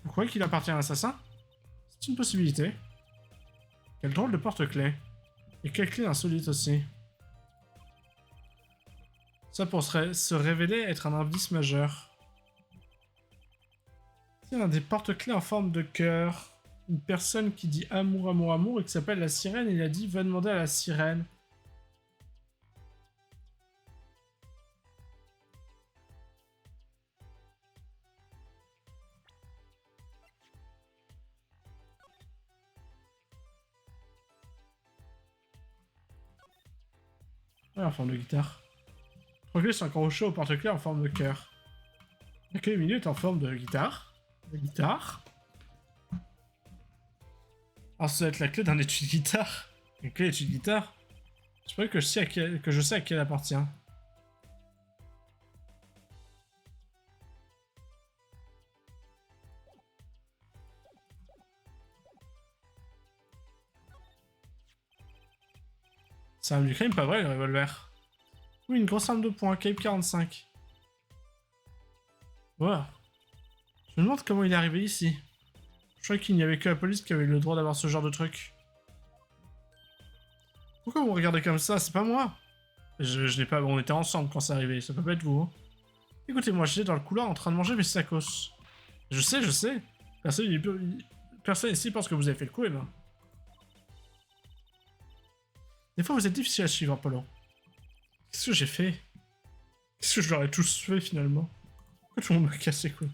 [SPEAKER 1] Vous croyez qu'il appartient à l'assassin? C'est une possibilité. Quel drôle de porte-clés. Et quelle clé insolite aussi. Ça pour se révéler être un indice majeur. Il y a des porte-clés en forme de cœur. Une personne qui dit amour, amour, amour et qui s'appelle la sirène. Et il a dit va demander à la sirène. Ouais, en forme de guitare. Trois clés sont accrochées au porte-clés en forme de cœur. La clé du milieu est en forme de guitare. De guitare. Alors ça doit être la clé d'un étui de guitare. Une clé d'étui de guitare. Je crois que je sais à qui elle appartient. C'est un du crime, pas vrai, le revolver. Oui, une grosse arme de poing, calibre 45. Voilà. Je me demande comment il est arrivé ici. Je croyais qu'il n'y avait que la police qui avait le droit d'avoir ce genre de truc. Pourquoi vous me regardez comme ça? C'est pas moi. Je n'ai pas... On était ensemble quand c'est arrivé, ça peut pas être vous. Hein. Écoutez-moi, j'étais dans le couloir en train de manger mes tacos. Je sais. Personne ici pense que vous avez fait le coup, et ben. Des fois, vous êtes difficile à suivre, Apollo. Qu'est-ce que j'ai fait? Qu'est-ce que je leur ai tous fait, finalement? Pourquoi tout le monde m'a cassé, quoi?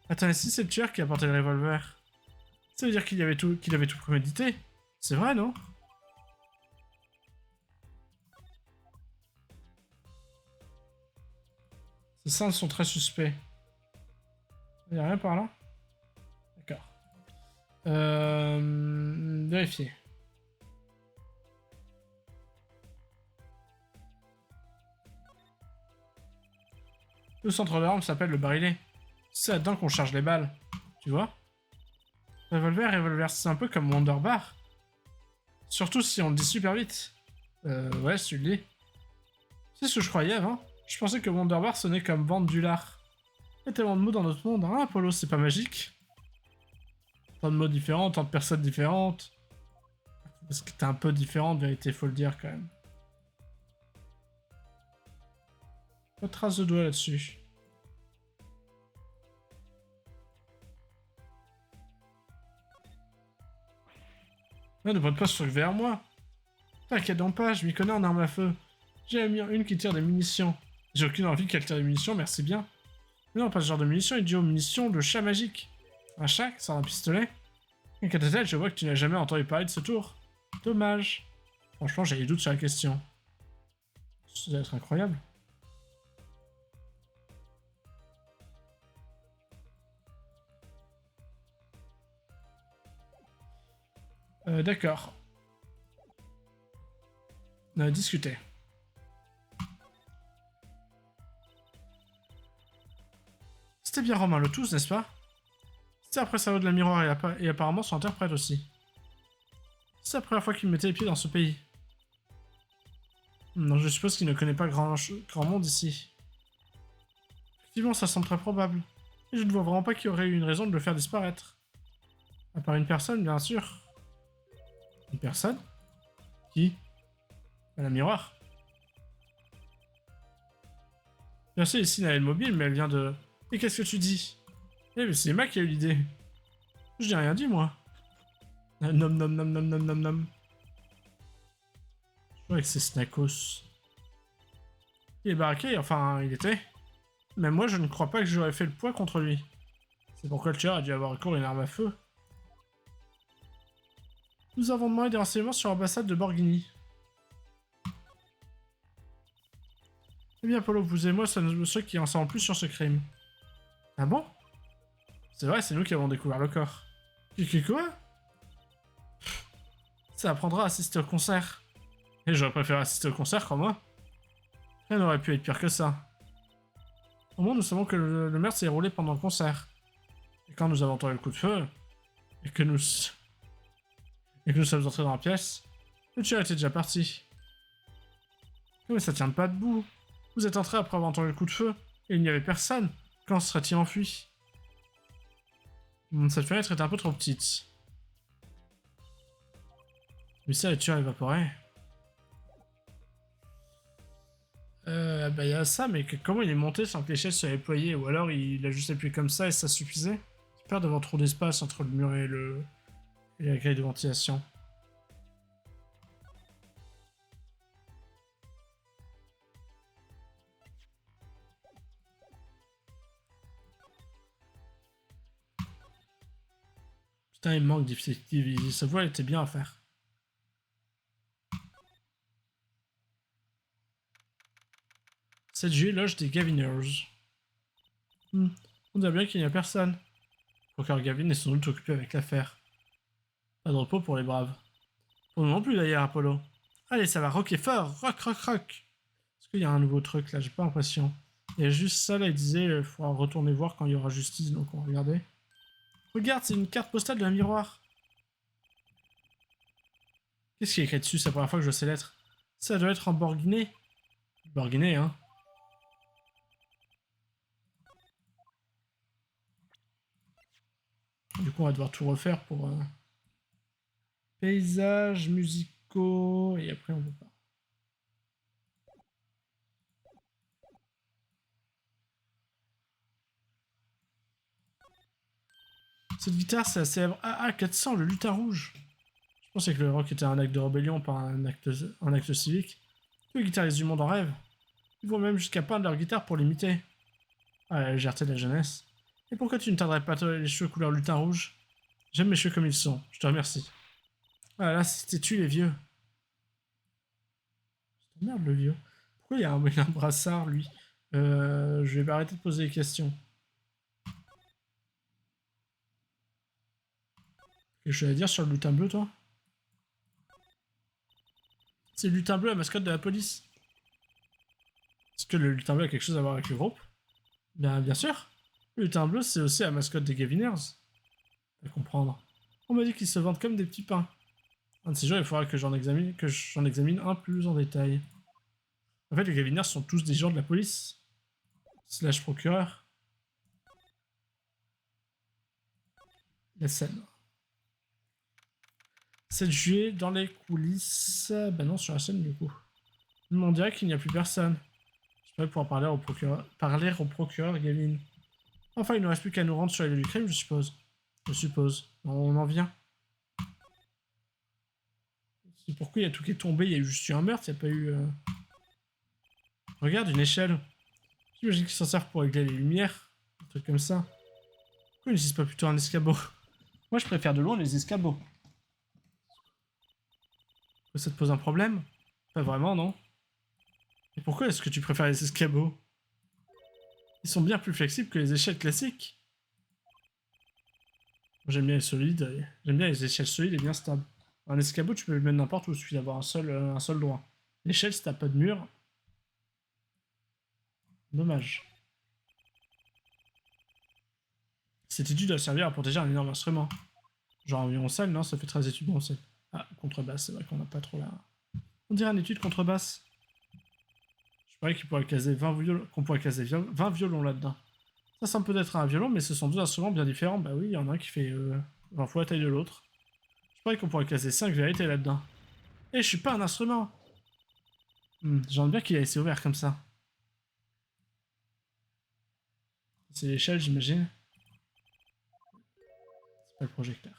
[SPEAKER 1] Attends, si c'est le tueur qui a porté le revolver, ça veut dire qu'il avait tout prémédité? C'est vrai, non? Ces signes sont très suspects. Il n'y a rien par là? D'accord. Vérifier. Le centre d'armes s'appelle le barillet. C'est là-dedans qu'on charge les balles. Tu vois? Revolver, c'est un peu comme Wonder Bar. Surtout si on le dit super vite. Ouais, tu le dis. C'est ce que je croyais avant. Je pensais que Wonder Bar sonnait comme vendre du lard. Il y a tellement de mots dans notre monde, hein, Apollo, c'est pas magique? Tant de mots différents, tant de personnes différentes. Parce que t'es un peu différent, de vérité, faut le dire quand même. Pas de trace de doigt là-dessus. Non, ne prête pas ce truc vers moi. T'inquiète donc pas, je m'y connais en arme à feu. J'ai une qui tire des munitions. J'ai aucune envie qu'elle tire des munitions, merci bien. Mais non, pas ce genre de munitions, idiot, munitions de chat magique. Un chat qui sort un pistolet. Et qu'à ta tête, je vois que tu n'as jamais entendu parler de ce tour. Dommage. Franchement, j'ai des doutes sur la question. Ça doit être incroyable. D'accord. On a discuté. C'était bien Romain le Tous, n'est-ce pas? C'était après sa de la miroir et apparemment son interprète aussi. C'est la première fois qu'il mettait les pieds dans ce pays. Non, je suppose qu'il ne connaît pas grand monde ici. Effectivement, ça semble très probable. Et je ne vois vraiment pas qu'il y aurait eu une raison de le faire disparaître. À part une personne, bien sûr. Une personne? Qui? La miroir. Bien sûr, ici, elle est mobile, mais elle vient de... Et qu'est-ce que tu dis? Eh, mais c'est Emma qui a eu l'idée. Je n'ai rien dit, moi. Nom nom nom nom nom nom nom. Je vois que c'est Snakos. Il est baraqué, enfin, il était. Même moi, je ne crois pas que j'aurais fait le poids contre lui. C'est pourquoi le tueur a dû avoir recours à une arme à feu. Nous avons demandé des renseignements sur l'ambassade de Borghini. Eh bien, Polo, vous et moi, ça nous ceux qui en savons plus sur ce crime. Ah bon? C'est vrai, c'est nous qui avons découvert le corps. Quoi? Ça apprendra à assister au concert. Et j'aurais préféré assister au concert qu'en moi. Rien n'aurait pu être pire que ça. Au moins, nous savons que le meurtre s'est déroulé pendant le concert. Et quand nous avons entendu le coup de feu, et que nous sommes entrés dans la pièce, le tueur était déjà parti. Mais ça tient pas debout. Vous êtes entré après avoir entendu le coup de feu, et il n'y avait personne. Quand serait-il enfui? Cette fenêtre est un peu trop petite. Mais ça, le tueur évaporé. Bah y a ça, mais comment il est monté sans que l'échelle soit déployée? Ou alors il a juste appuyé comme ça et ça suffisait? J'ai peur d'avoir trop d'espace entre le mur et la grille de ventilation. Putain, il me manque d'effectifs. Sa voix, elle était bien à faire. Cette juillet, loge des Gaviners. On dirait bien qu'il n'y a personne. Procureur Gavin est sans doute occupé avec l'affaire. Pas de repos pour les braves. Pour nous non plus d'ailleurs, Apollo. Allez, ça va rocker fort, rock, rock, rock. Est-ce qu'il y a un nouveau truc là? J'ai pas l'impression. Il y a juste ça là, il disait, il faudra retourner voir quand il y aura justice, donc on va regarder. Regarde, c'est une carte postale d'un miroir. Qu'est-ce qui est écrit dessus? C'est la première fois que je vois ces lettres. Ça doit être en borguiné. Borguiné, hein. Du coup, on va devoir tout refaire pour... Paysages, musicaux... Et après, on peut pas. Cette guitare, c'est la célèbre AA400, le lutin rouge. Je pensais que le rock était un acte de rébellion, pas un acte civique. Tous les guitaristes du monde en rêvent. Ils vont même jusqu'à peindre leur guitare pour l'imiter. Ah, la légèreté de la jeunesse. Et pourquoi tu ne teindrais pas les cheveux couleur lutin rouge? J'aime mes cheveux comme ils sont, je te remercie. Ah là, c'était tu les vieux. Merde le vieux. Pourquoi il y a un brassard, lui? Je vais arrêter de poser des questions. Qu'est-ce que je vais dire sur le lutin bleu, toi? C'est le lutin bleu, la mascotte de la police. Est-ce que le lutin bleu a quelque chose à voir avec le groupe? Bien sûr. Le lutin bleu, c'est aussi la mascotte des Gaviners. À comprendre. On m'a dit qu'ils se vendent comme des petits pains. Un de ces jours, il faudra que j'en examine un plus en détail. En fait, les Gaviners sont tous des gens de la police. Slash procureur. La scène. 7 juillet, dans les coulisses... Bah non, sur la scène, du coup. On dirait qu'il n'y a plus personne. Je vais pouvoir parler au procureur Gavin. Enfin, il ne reste plus qu'à nous rendre sur les lieux du crime, je suppose. On en vient. C'est pourquoi il y a tout qui est tombé, il y a eu juste eu un meurtre, il n'y a pas eu... Regarde, une échelle. J'imagine qu'ils s'en servent pour régler les lumières. Un truc comme ça. Pourquoi ils n'utilisent pas plutôt un escabeau? Moi, je préfère de loin les escabeaux. Ça te pose un problème? Pas vraiment, non? Et pourquoi est-ce que tu préfères les escabeaux? Ils sont bien plus flexibles que les échelles classiques. J'aime bien les solides. J'aime bien les échelles solides et bien stables. Un escabeau, tu peux le mettre n'importe où, il suffit d'avoir un seul droit. L'échelle, si t'as pas de mur... Dommage. Cette étude doit servir à protéger un énorme instrument. Genre un violoncelle, non? Ça fait 13 études violoncelle. Ah, contrebasse, c'est vrai qu'on n'a pas trop là. On dirait une étude contrebasse. Je parie qu'on pourrait caser 20 violons là-dedans. Ça semble peut-être un violon, mais ce sont deux instruments bien différents. Bah oui, il y en a un qui fait 20 fois la taille de l'autre. Je parie qu'on pourrait caser 5 vérités là-dedans. Et je suis pas un instrument. J'aimerais bien qu'il ait laissé ouvert comme ça. C'est l'échelle, j'imagine. C'est pas le projecteur.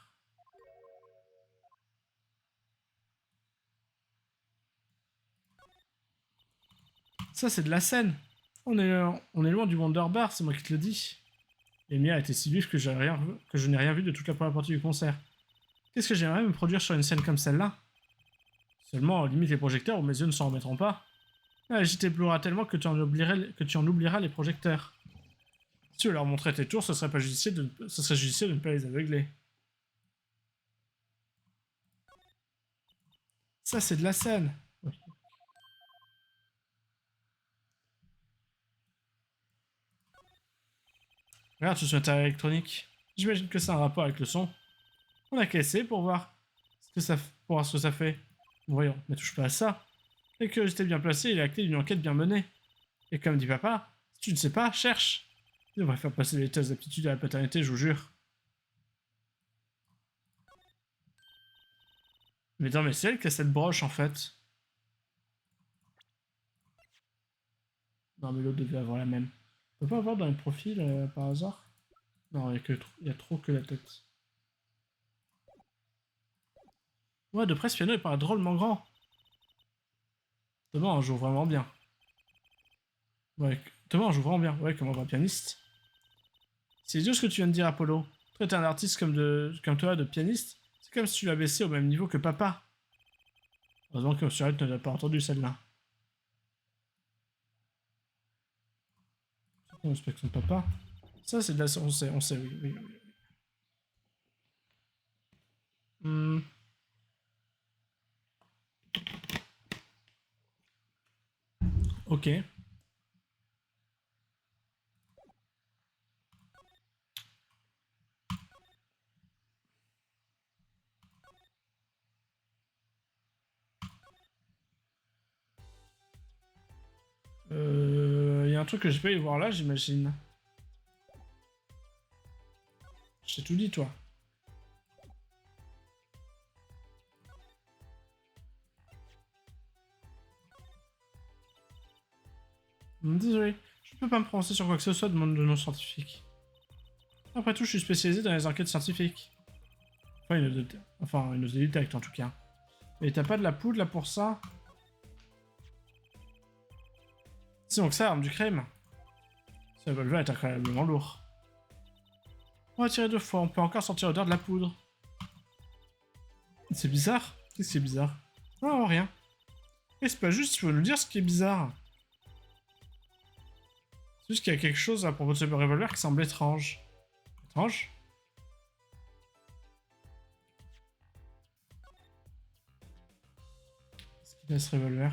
[SPEAKER 1] Ça, c'est de la scène. On est loin du Wonder Bar, c'est moi qui te le dis. Les lumière a été si vive que je n'ai rien vu de toute la première partie du concert. Qu'est-ce que j'aimerais me produire sur une scène comme celle-là? Seulement, limite les projecteurs ou mes yeux ne s'en remettront pas. Ah, j'y t'éploierai tellement que tu en oublieras les projecteurs. Si tu veux leur montrer tes tours, ce serait judicieux de ne pas les aveugler. Ça, c'est de la scène. Oui. Regarde tout ce matériel électronique. J'imagine que c'est un rapport avec le son. On a qu'à essayer pour voir ce que ça fait. Voyons, ne touche pas à ça. La curiosité bien placée est la clé d'une enquête bien menée. Et comme dit papa, si tu ne sais pas, cherche. Tu devrais faire passer les tests d'aptitude à la paternité, je vous jure. Mais non, mais c'est elle qui a cette broche en fait. Non, mais l'autre devait avoir la même. On peut pas avoir dans les profils par hasard? Non, il y a trop que la tête. Ouais, de près, ce piano il paraît drôlement grand. Demain, on joue vraiment bien. Ouais, demain, on joue vraiment bien. Ouais, comme un vrai pianiste. C'est idiot ce que tu viens de dire, Apollo. Traiter un artiste comme toi de pianiste, c'est comme si tu l'as baissé au même niveau que papa. Heureusement que Surette ne l'a pas entendu celle-là. On respecte son papa. Ça, c'est de la... On sait, oui. Hmm. Ok. Il y a un truc que je peux y voir là, j'imagine. Je t'ai tout dit, toi. Désolé, je ne peux pas me prononcer sur quoi que ce soit de nom scientifique. Après tout, je suis spécialisé dans les enquêtes scientifiques. Enfin, une autodidacte en tout cas. Mais t'as pas de la poudre là pour ça? C'est donc ça, arme du crème. Ce revolver est incroyablement lourd. On va tirer 2 fois, on peut encore sentir l'odeur de la poudre. C'est bizarre? Qu'est-ce qui est bizarre? Non, rien. Et c'est pas juste, il faut nous dire ce qui est bizarre. C'est juste qu'il y a quelque chose à propos de ce revolver qui semble étrange. Étrange? Qu'est-ce qu'il a ce revolver?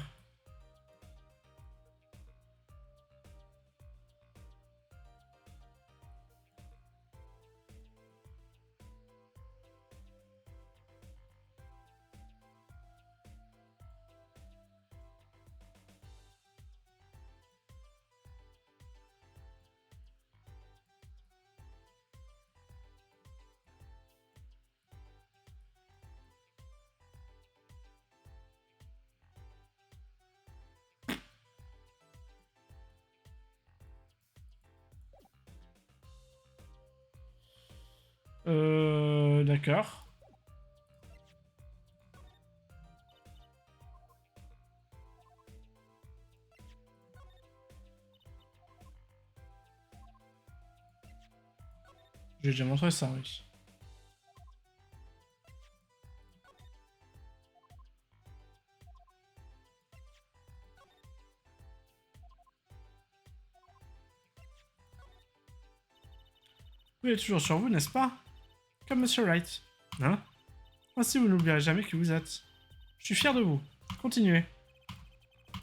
[SPEAKER 1] D'accord. J'ai déjà montré ça, oui. Vous êtes toujours sur vous, n'est-ce pas? Comme Monsieur Wright. Hein? Ainsi, vous n'oublierez jamais qui vous êtes. Je suis fier de vous. Continuez.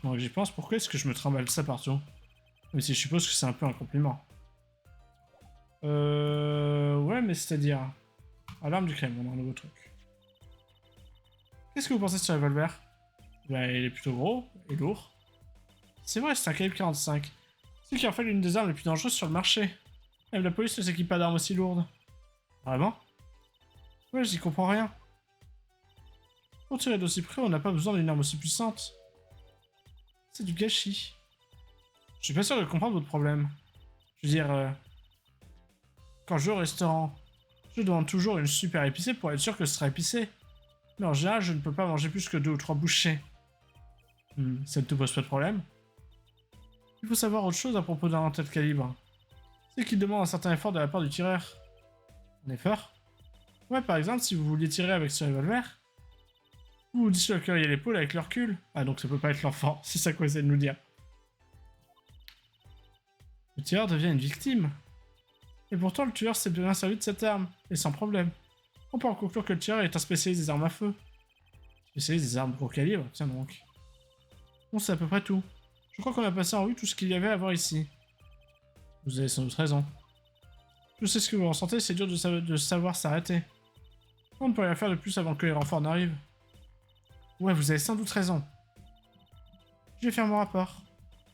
[SPEAKER 1] Bon, j'y pense, pourquoi est-ce que je me trimballe ça partout? Mais si je suppose que c'est un peu un compliment. Ouais, mais c'est-à-dire... Alarme du crème, on a un nouveau truc. Qu'est-ce que vous pensez de ce revolver? Bah, il est plutôt gros et lourd. C'est vrai, c'est un calibre 45. C'est qui en fait l'une des armes les plus dangereuses sur le marché. Même la police ne s'équipe pas d'armes aussi lourdes. Vraiment? Ouais, j'y comprends rien. Pour tirer d'aussi près, on n'a pas besoin d'une arme aussi puissante. C'est du gâchis. Je suis pas sûr de comprendre votre problème. Je veux dire, quand je vais au restaurant, je demande toujours une super épicée pour être sûr que ce sera épicé. Mais en général, je ne peux pas manger plus que 2 ou 3 bouchées. Ça ne te pose pas de problème? Il faut savoir autre chose à propos d'un tel calibre. C'est qu'il demande un certain effort de la part du tireur. Un effort? Ouais, par exemple, si vous vouliez tirer avec ce revolver, vous vous disloqueriez l'épaule avec le recul. Ah, donc ça peut pas être l'enfant, c'est ça qu'on essaie de nous dire. Le tireur devient une victime. Et pourtant, le tueur s'est bien servi de cette arme, et sans problème. On peut en conclure que le tueur est un spécialiste des armes à feu. Spécialiste des armes gros calibre, tiens donc. Bon, c'est à peu près tout. Je crois qu'on a passé en revue tout ce qu'il y avait à voir ici. Vous avez sans doute raison. Je sais ce que vous ressentez, c'est dur de savoir s'arrêter. On ne peut rien faire de plus avant que les renforts n'arrivent. Ouais, vous avez sans doute raison. Je vais faire mon rapport.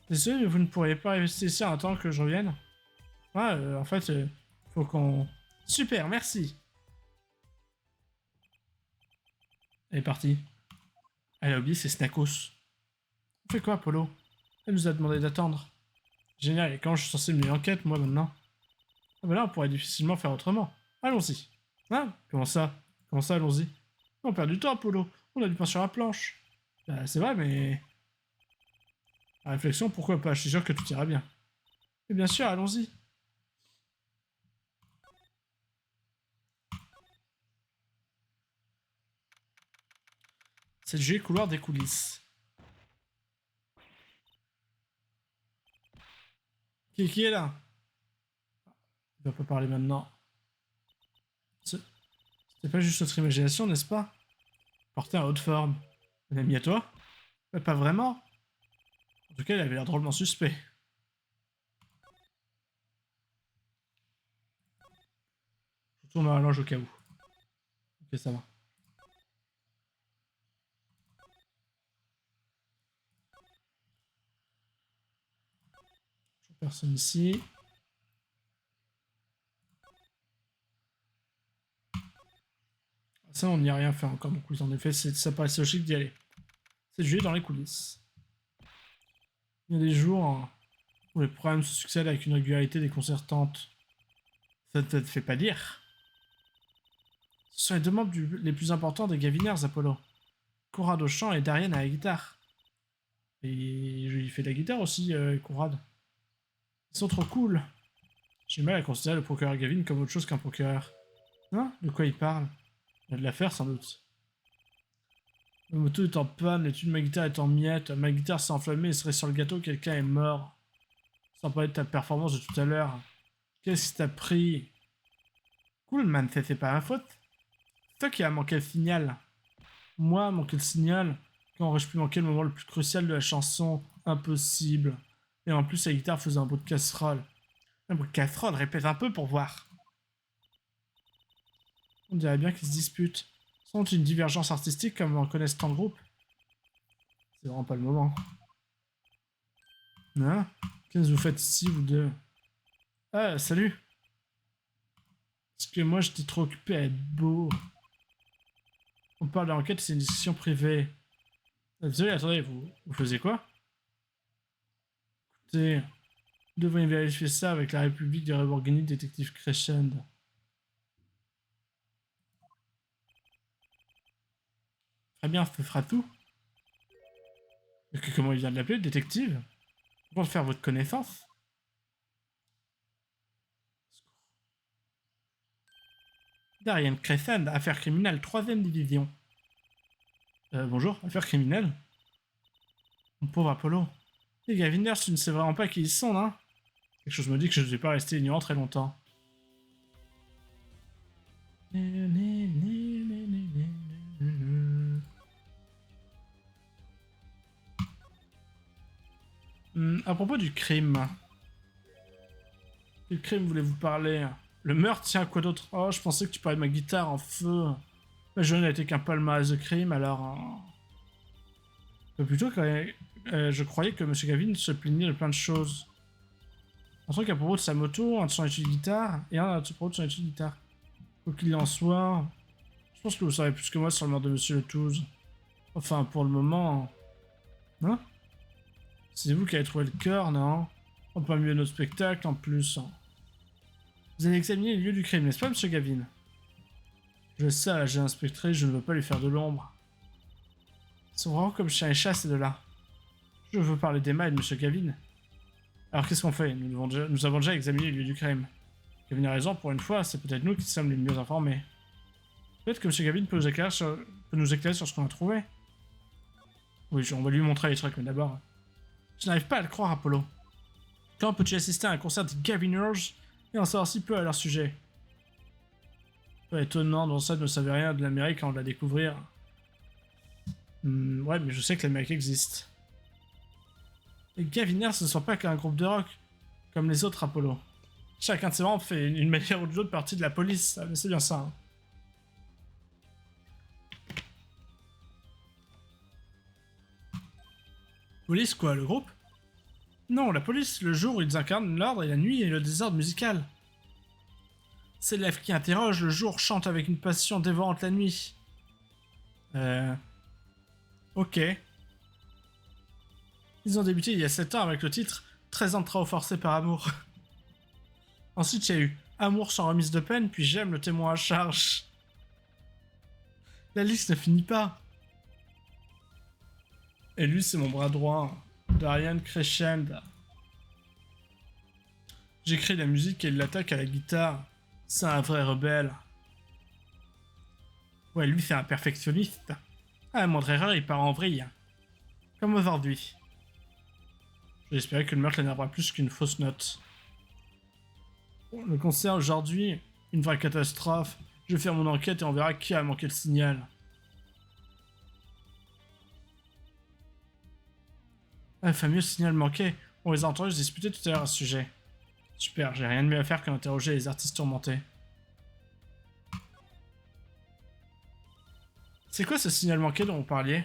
[SPEAKER 1] Désolé, mais vous ne pourriez pas rester ici en attendant que je revienne. Ouais, en fait, faut qu'on... Super, merci. Elle est partie. Elle a oublié ses snacos. On fait quoi, Apollo? Elle nous a demandé d'attendre. Génial, et quand je suis censé mener l'enquête, moi, maintenant? Ah bah là, on pourrait difficilement faire autrement. Allons-y. Hein? Comment ça? Comment ça, allons-y? On perd du temps, Apollo. On a du pain sur la planche. Bah, c'est vrai, mais... À réflexion, pourquoi pas? Je suis sûr que tout ira bien. Et bien sûr, allons-y. C'est le jeu couloir des coulisses. Qui est là? Il va pas parler maintenant. C'est pas juste notre imagination, n'est-ce pas? Porté en haute forme. Un ami à toi? Mais pas vraiment. En tout cas, il avait l'air drôlement suspect. Je tourne ma linge au cas où. Ok, ça va. Toujours personne ici. Ça, on n'y a rien fait encore, donc oui, en effet, ça paraissait logique d'y aller. C'est de jouer dans les coulisses. Il y a des jours où les problèmes se succèdent avec une régularité déconcertante. Ça ne te fait pas dire. Ce sont les deux membres les plus importants des Gaviners, Apollo. Conrad au chant et Darien à la guitare. Et il fait de la guitare aussi, Conrad. Ils sont trop cool. J'ai mal à considérer le procureur Gavin comme autre chose qu'un procureur. Hein? De quoi il parle? Il a de l'affaire, sans doute. Ma moto est en panne, l'étude de ma guitare est en miettes, ma guitare s'est enflammée et serait sur le gâteau, quelqu'un est mort. Sans parler de ta performance de tout à l'heure. Qu'est-ce qui t'a pris? Cool, man, c'est pas ma faute. C'est toi qui as manqué le signal. Moi, manqué le signal. Quand aurais-je pu manquer le moment le plus crucial de la chanson? Impossible. Et en plus, la guitare faisait un bruit de casserole. Un bruit de casserole, répète un peu pour voir. On dirait bien qu'ils se disputent. Sans doute une divergence artistique comme on connaît tant de groupes. C'est vraiment pas le moment. Hein? Qu'est-ce que vous faites ici, vous deux? Ah, salut! Parce que moi, j'étais trop occupé à être beau. On parle de l'enquête, c'est une discussion privée. Désolé, attendez, vous faisiez quoi? Écoutez, vous devriez vérifier ça avec la République de Lamborghini Détective Crescend. Très bien, ça fera tout. Et comment il vient de l'appeler, le détective? Pour faire votre connaissance? Darien Crescend, affaire criminelle, 3ème division. Bonjour, affaire criminelle? Mon pauvre Apollo. Les Gaviners, tu ne sais vraiment pas qui ils sont, hein? Quelque chose me dit que je ne vais pas rester ignorant très longtemps. À propos du crime. Quel crime voulez-vous parler? Le meurtre, tiens, quoi d'autre? Oh, je pensais que tu parlais de ma guitare en feu. Ma journée n'a été qu'un palmarès de crime, alors... plutôt que... je croyais que M. Gavin se plaignait de plein de choses. Un truc à propos de sa moto, un de son étude de guitare, et un à propos de son étude de guitare. Quoi qu'il en soit... Je pense que vous savez plus que moi sur le meurtre de M. Le Touze. Enfin, pour le moment... Hein? C'est vous qui avez trouvé le cœur, non? En plein milieu de notre spectacle, en plus. Vous avez examiné les lieux du crime, n'est-ce pas, M. Gavin? Je sais, j'ai inspecté, je ne veux pas lui faire de l'ombre. Ils sont vraiment comme chien et chat, ces deux-là. Je veux parler d'Emma et de M. Gavin. Alors qu'est-ce qu'on fait? Nous avons déjà examiné les lieux du crime. Gavin a raison, pour une fois, c'est peut-être nous qui sommes les mieux informés. Peut-être que M. Gavin peut nous éclairer sur ce qu'on a trouvé. Oui, on va lui montrer les trucs, mais d'abord... Je n'arrive pas à le croire, Apollo. Quand peux-tu assister à un concert de Gaviners Et on savoir si peu à leur sujet. Pas étonnant, dans ça ne savait rien de l'Amérique avant de la découvrir. Ouais, mais je sais que l'Amérique existe. Les Gaviners, ce ne sont pas qu'un groupe de rock, comme les autres Apollo. Chacun de ces membres fait une manière ou d'une autre partie de la police, mais c'est bien ça. Hein. Police quoi, le groupe? Non, la police, le jour où ils incarnent l'ordre et la nuit et le désordre musical. Ces lèvres qui interrogent, le jour chantent avec une passion dévorante la nuit. Ok. Ils ont débuté il y a 7 ans avec le titre 13 ans de travaux forcés par amour. Ensuite, il y a eu Amour sans remise de peine, puis J'aime le témoin à charge. La liste ne finit pas. Et lui, c'est mon bras droit, Darian Crescend. J'écris la musique et il l'attaque à la guitare. C'est un vrai rebelle. Ouais, lui, c'est un perfectionniste. À la moindre erreur, il part en vrille. Comme aujourd'hui. J'espérais que le meurtre l'énervera plus qu'une fausse note. Le concert aujourd'hui, une vraie catastrophe. Je vais faire mon enquête et on verra qui a manqué le signal. Ah, le fameux signal manqué. On les a entendus se disputer tout à l'heure à ce sujet. Super, j'ai rien de mieux à faire qu'interroger les artistes tourmentés. C'est quoi ce signal manqué dont vous parliez?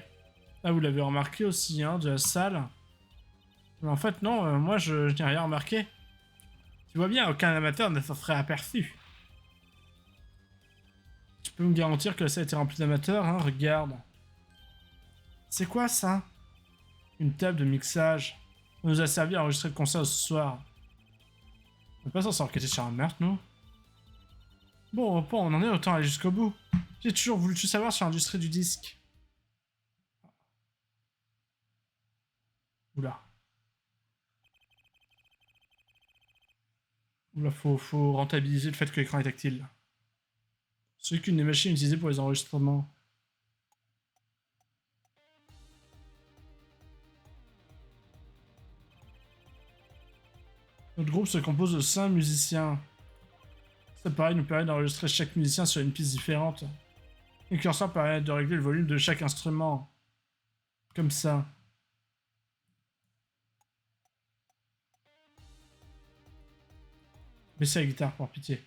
[SPEAKER 1] Ah, vous l'avez remarqué aussi, hein, de la salle. Mais en fait, non, moi je n'ai rien remarqué. Tu vois bien, aucun amateur ne s'en serait aperçu. Tu peux me garantir que ça a été rempli d'amateurs, hein, regarde. C'est quoi ça? Une table de mixage. On nous a servi à enregistrer le concert ce soir. On peut pas s'en enquêter sur un meurtre, nous? Bon, on en est, autant aller jusqu'au bout. J'ai toujours voulu tout savoir sur l'industrie du disque. Oula. Oula, faut rentabiliser le fait que l'écran est tactile. C'est qu'une des machines utilisées pour les enregistrements. Notre groupe se compose de 5 musiciens. Ça pareil nous permet d'enregistrer chaque musicien sur une piste différente. Le curseur permet de régler le volume de chaque instrument. Comme ça. Baissez la guitare, par pitié.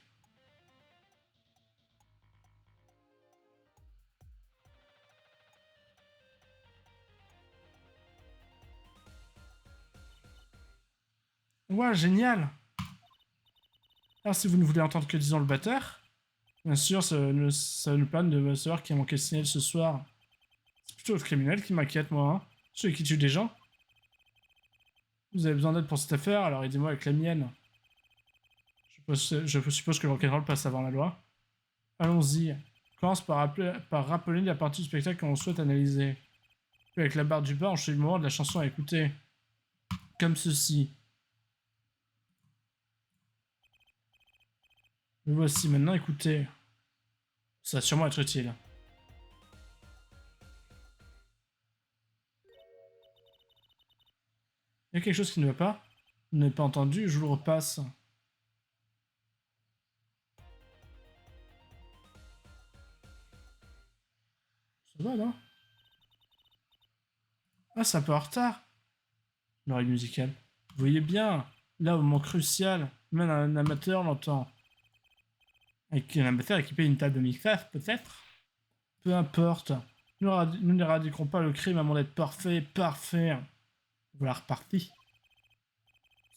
[SPEAKER 1] Ouais, génial! Alors, si vous ne voulez entendre que disons le batteur, bien sûr, ça nous permet de savoir qui a manqué le signal ce soir. C'est plutôt le criminel qui m'inquiète, moi. Hein. Celui qui tue des gens. Vous avez besoin d'aide pour cette affaire, alors aidez-moi avec la mienne. Je suppose que le rock'n'roll passe avant la loi. Allons-y. Commence par rappeler la partie du spectacle qu'on souhaite analyser. Puis avec la barre du bas, on choisit le moment de la chanson à écouter. Comme ceci. Me voici maintenant, écoutez. Ça va sûrement être utile. Il y a quelque chose qui ne va pas? Vous n'avez pas entendu, je vous le repasse. Ça va, là? Ah, c'est un peu en retard. L'oreille musicale. Vous voyez bien, là, au moment crucial, même un amateur l'entend. Avec un amateur équipé d'une table de mixage, peut-être? Peu importe. Nous n'éradiquerons pas le crime à moins d'être parfait. Voilà reparti.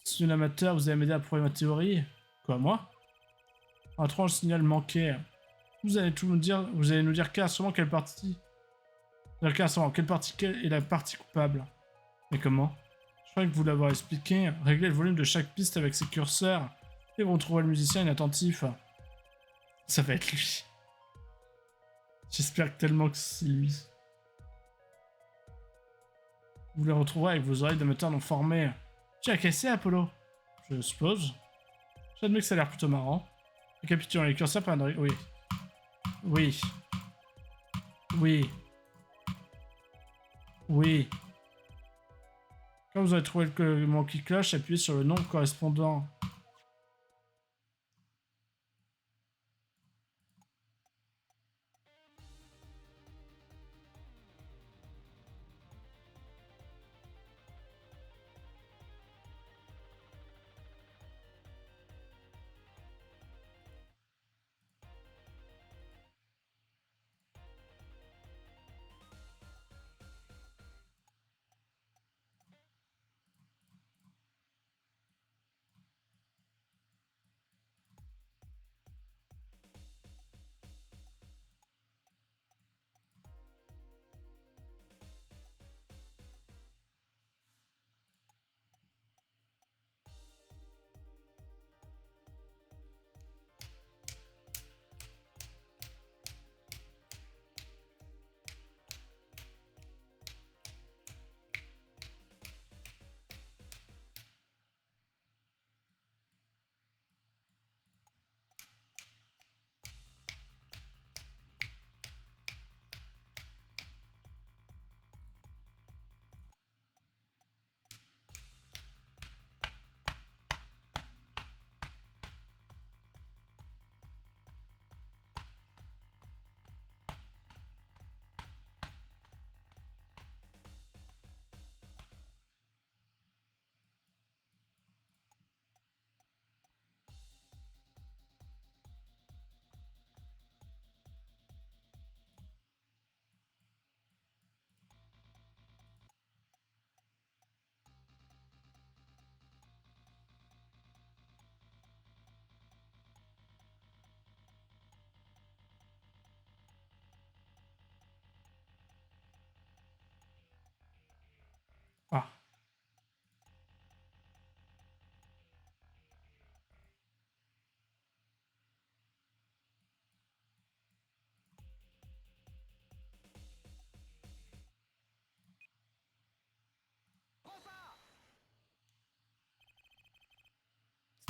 [SPEAKER 1] Si un amateur, vous allez m'aider à prouver ma théorie. Quoi, moi? En trouvant le signal manqué. Vous allez tout nous dire, vous allez nous dire clairement quelle partie. Quelle partie est la partie coupable. Mais comment? Je crois que vous l'avoir expliqué. Réglez le volume de chaque piste avec ses curseurs. Et vous retrouverez le musicien inattentif. Ça va être lui. J'espère tellement que c'est lui. Vous le retrouverez avec vos oreilles d'amateur non formées. Tu as cassé, Apollo? Je suppose. J'admets que ça a l'air plutôt marrant. Récapitulons les curseurs par un... Oui. Oui. Oui. Oui. Quand vous avez trouvé le mot qui cloche, appuyez sur le nom correspondant.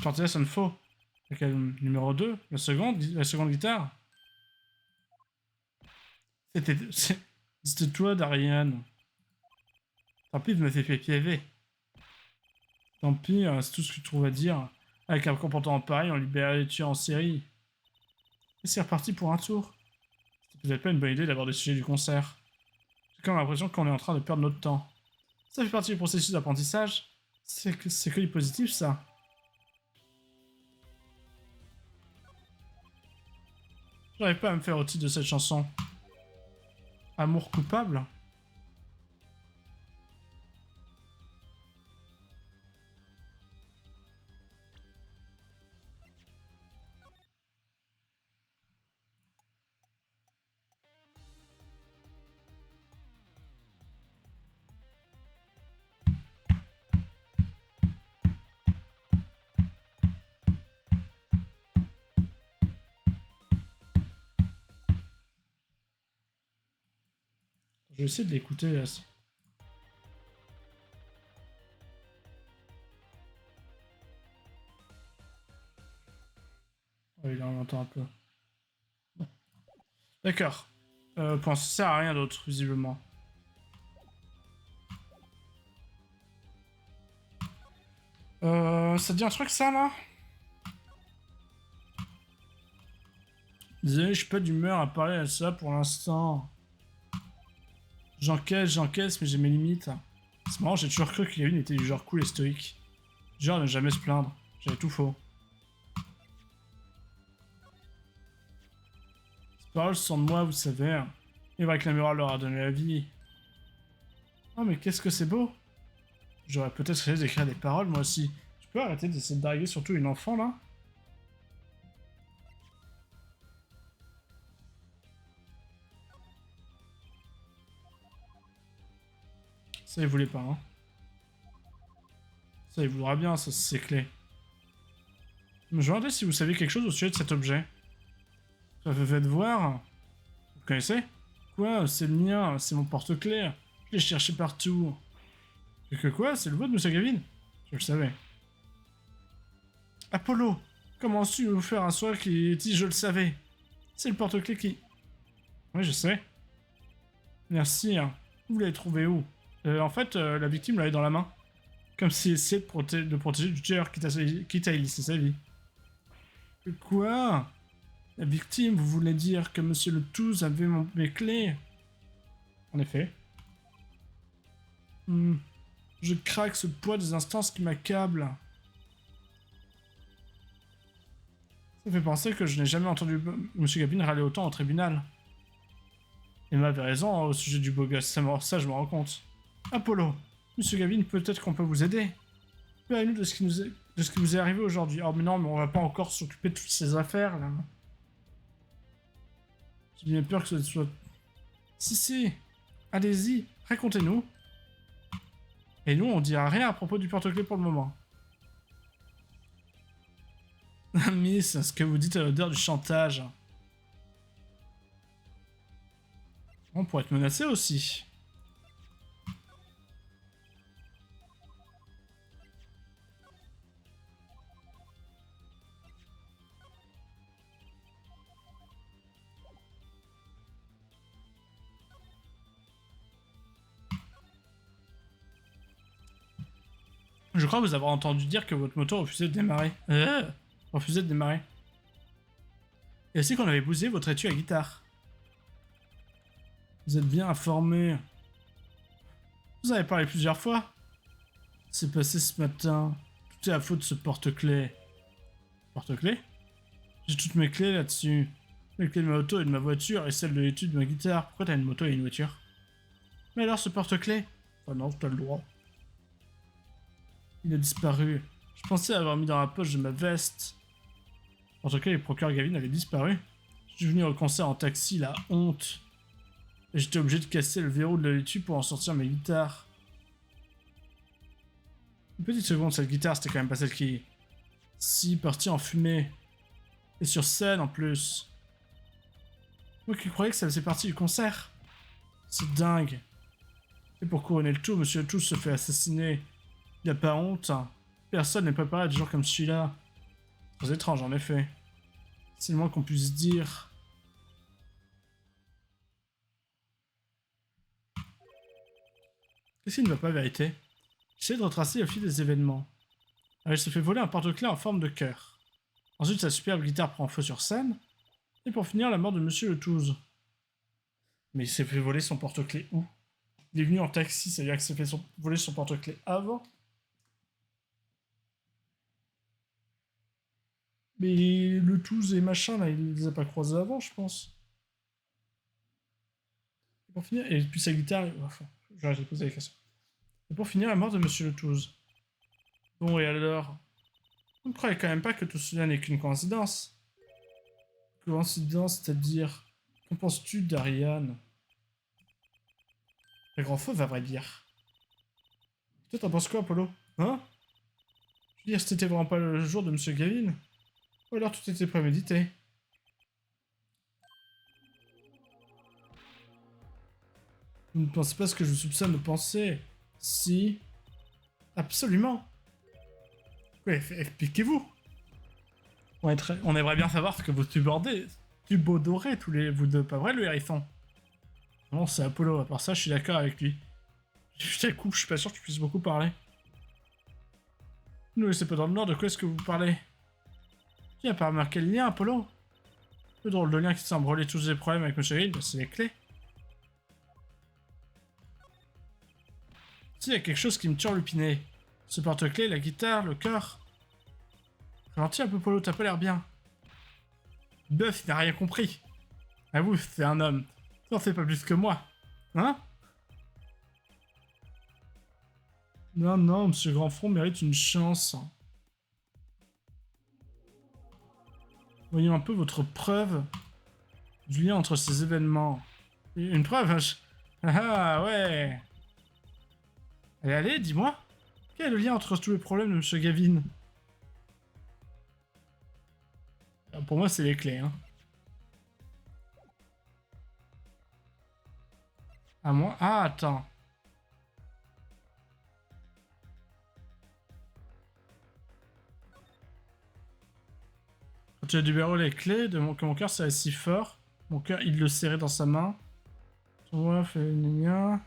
[SPEAKER 1] cantinet sonne faux. Lequel, numéro 2? La seconde guitare? C'était toi, Darian. Tant pis de me faire piéver. Tant pis, c'est tout ce que tu trouves à dire. Avec un comportement pareil, on libère les tueurs en série. Et c'est reparti pour un tour. C'est peut-être pas une bonne idée d'avoir des sujets du concert. J'ai quand même l'impression qu'on est en train de perdre notre temps. Ça fait partie du processus d'apprentissage. C'est que du positif, ça. J'arrive pas à me faire au titre de cette chanson. Amour coupable? Je vais essayer de l'écouter là. Oui, là on entend un peu. D'accord. Ça sert à rien d'autre, visiblement. Ça te dit un truc ça là? Désolé, je suis pas d'humeur à parler à ça pour l'instant. J'encaisse, mais j'ai mes limites. C'est marrant, j'ai toujours cru que Kevin était du genre cool et stoïque. Du genre ne jamais se plaindre. J'avais tout faux. Ces paroles sont de moi, vous savez. Il est vrai que la murale leur a donné la vie. Oh, mais qu'est-ce que c'est beau! J'aurais peut-être essayé d'écrire des paroles, moi aussi. Tu peux arrêter d'essayer d'arriver surtout une enfant, là? Ça, il voulait pas, hein. Ça, il voudra bien, ça, c'est clé. Mais je me demandais si vous saviez quelque chose au sujet de cet objet. Ça fait fait de voir. Vous connaissez? Quoi? C'est le mien, c'est mon porte-clés. Je l'ai cherché partout. Que quoi? C'est le vôtre, monsieur Gavin? Je le savais. Apollo! Comment as-tu vous faire un soir qui dit je le savais? C'est le porte-clés qui... Oui, je sais. Merci, hein. Vous l'avez trouvé où? En fait, la victime l'avait dans la main. Comme s'il essayait de protéger du tueur, quitte à y laisser sa vie. Quoi? La victime, vous voulez dire que Monsieur Le Touze avait mes clés? En effet. Je craque ce poids des instances qui m'accable. Ça fait penser que je n'ai jamais entendu Monsieur Gavin râler autant au tribunal. Il m'avait raison au sujet du beau gosse, ça je me rends compte. Apollo, Monsieur Gavin, peut-être qu'on peut vous aider. Parlez-nous de ce qui vous est arrivé aujourd'hui. Oh mais non, mais on va pas encore s'occuper de toutes ces affaires là. J'ai bien peur que ce soit... Si, allez-y, racontez-nous. Et nous, on dira rien à propos du porte-clés pour le moment. Miss, ce que vous dites à l'odeur du chantage. On pourrait être menacé aussi. Je crois vous avoir entendu dire que votre moto refusait de démarrer. Refusait de démarrer. Et aussi qu'on avait bousillé votre étui à guitare. Vous êtes bien informé. Vous avez parlé plusieurs fois. C'est passé ce matin. Tout est à faute de ce porte-clés. Porte-clés? J'ai toutes mes clés là-dessus. Les clés de ma moto et de ma voiture et celles de l'étude de ma guitare. Pourquoi t'as une moto et une voiture? Mais alors ce porte-clés? Enfin non, t'as le droit. Il a disparu. Je pensais avoir mis dans la poche de ma veste. En tout cas, le procureur Gavin avait disparu. Je suis venu au concert en taxi, la honte. Et j'étais obligé de casser le verrou de l'étui pour en sortir mes guitares. Une petite seconde, cette guitare, c'était quand même pas celle qui... Si, partie en fumée. Et sur scène, en plus. Moi qui croyais que ça faisait partie du concert. C'est dingue. Et pour couronner le tout, Monsieur Le Touze se fait assassiner. Il a pas honte. Personne n'est préparé à des jours comme celui-là. Très étrange, en effet. C'est le moins qu'on puisse dire. Qu'est-ce qui ne va pas, vérité? J'essaie de retracer le fil des événements. Elle se fait voler un porte-clés en forme de cœur. Ensuite, sa superbe guitare prend feu sur scène. Et pour finir, la mort de Monsieur Le Touze. Mais il s'est fait voler son porte-clés où? Il est venu en taxi, ça veut dire qu'il s'est fait voler son porte-clés avant. Mais Le Touze et machin, là, il les a pas croisés avant, je pense. Et pour finir, et puis sa guitare, enfin, j'arrête de poser la question. Et pour finir, la mort de Monsieur Le Touze. Bon, et alors? Vous ne croyez quand même pas que tout cela n'est qu'une coïncidence? Coïncidence, c'est-à-dire... Qu'en penses-tu d'Ariane? Un grand fauve, à vrai dire. Toi, t'en penses quoi, Apollo? Hein? Je veux dire, c'était vraiment pas le jour de Monsieur Gavin? Ou alors tout était prémédité? Vous ne pensez pas ce que je vous soupçonne de penser? Si... Absolument! Oui, expliquez-vous! On aimerait bien savoir ce que vous subodorez tous les... Vous deux, pas vrai, le hérisson? Non, c'est Apollo, à part ça, je suis d'accord avec lui. Je t'écoute, je suis pas sûr que tu puisses beaucoup parler. Ne laissez pas dans le nord, de quoi est-ce que vous parlez? Tu n'as pas remarqué le lien, Apollo? Le drôle de lien qui semble relier tous les problèmes avec Monsieur Hill, c'est les clés. S'il y a quelque chose qui me turlupinait, ce porte-clés, la guitare, le cœur. Ralentis un peu, Apollo, t'as pas l'air bien. Buff, il n'a rien compris. Avoue, c'est un homme. Tu n'en sais pas plus que moi. Hein? Non, non, Monsieur Grandfront mérite une chance. Voyons un peu votre preuve du lien entre ces événements. Une preuve? Ah, ouais. Allez, dis-moi. Quel est le lien entre tous les problèmes de Monsieur Gavin? Pour moi, c'est les clés, hein. À moi? Ah, attends. Quand tu as libéré les clés, que mon cœur serait si fort. Mon cœur, il le serrait dans sa main. Ouais, fait une...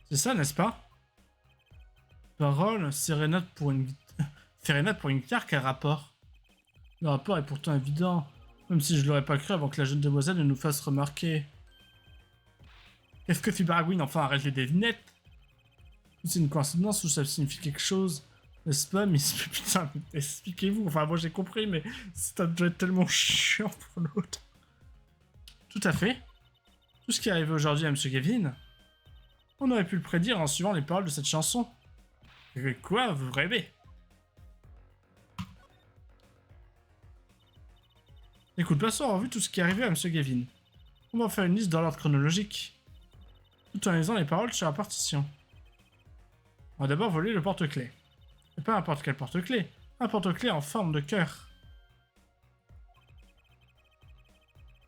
[SPEAKER 1] C'est ça, n'est-ce pas? Parole, sérénade pour une... sérénade pour une guitare, quel rapport? Le rapport est pourtant évident, même si je l'aurais pas cru avant que la jeune demoiselle ne nous fasse remarquer. Est-ce que Fibaragouine enfin arrête les devinettes? C'est une coïncidence ou ça signifie quelque chose? N'est-ce pas? Mais putain, expliquez-vous. Enfin, moi j'ai compris, mais ça doit être tellement chiant pour l'autre. Tout à fait. Tout ce qui est arrivé aujourd'hui à Monsieur Gavin, on aurait pu le prédire en suivant les paroles de cette chanson. Quoi, vous rêvez? Écoute, passons en revue tout ce qui est arrivé à Monsieur Gavin. On va faire une liste dans l'ordre chronologique, tout en lisant les paroles sur la partition. On va d'abord voler le porte-clés. Et pas n'importe quel porte-clés, un porte-clés en forme de cœur.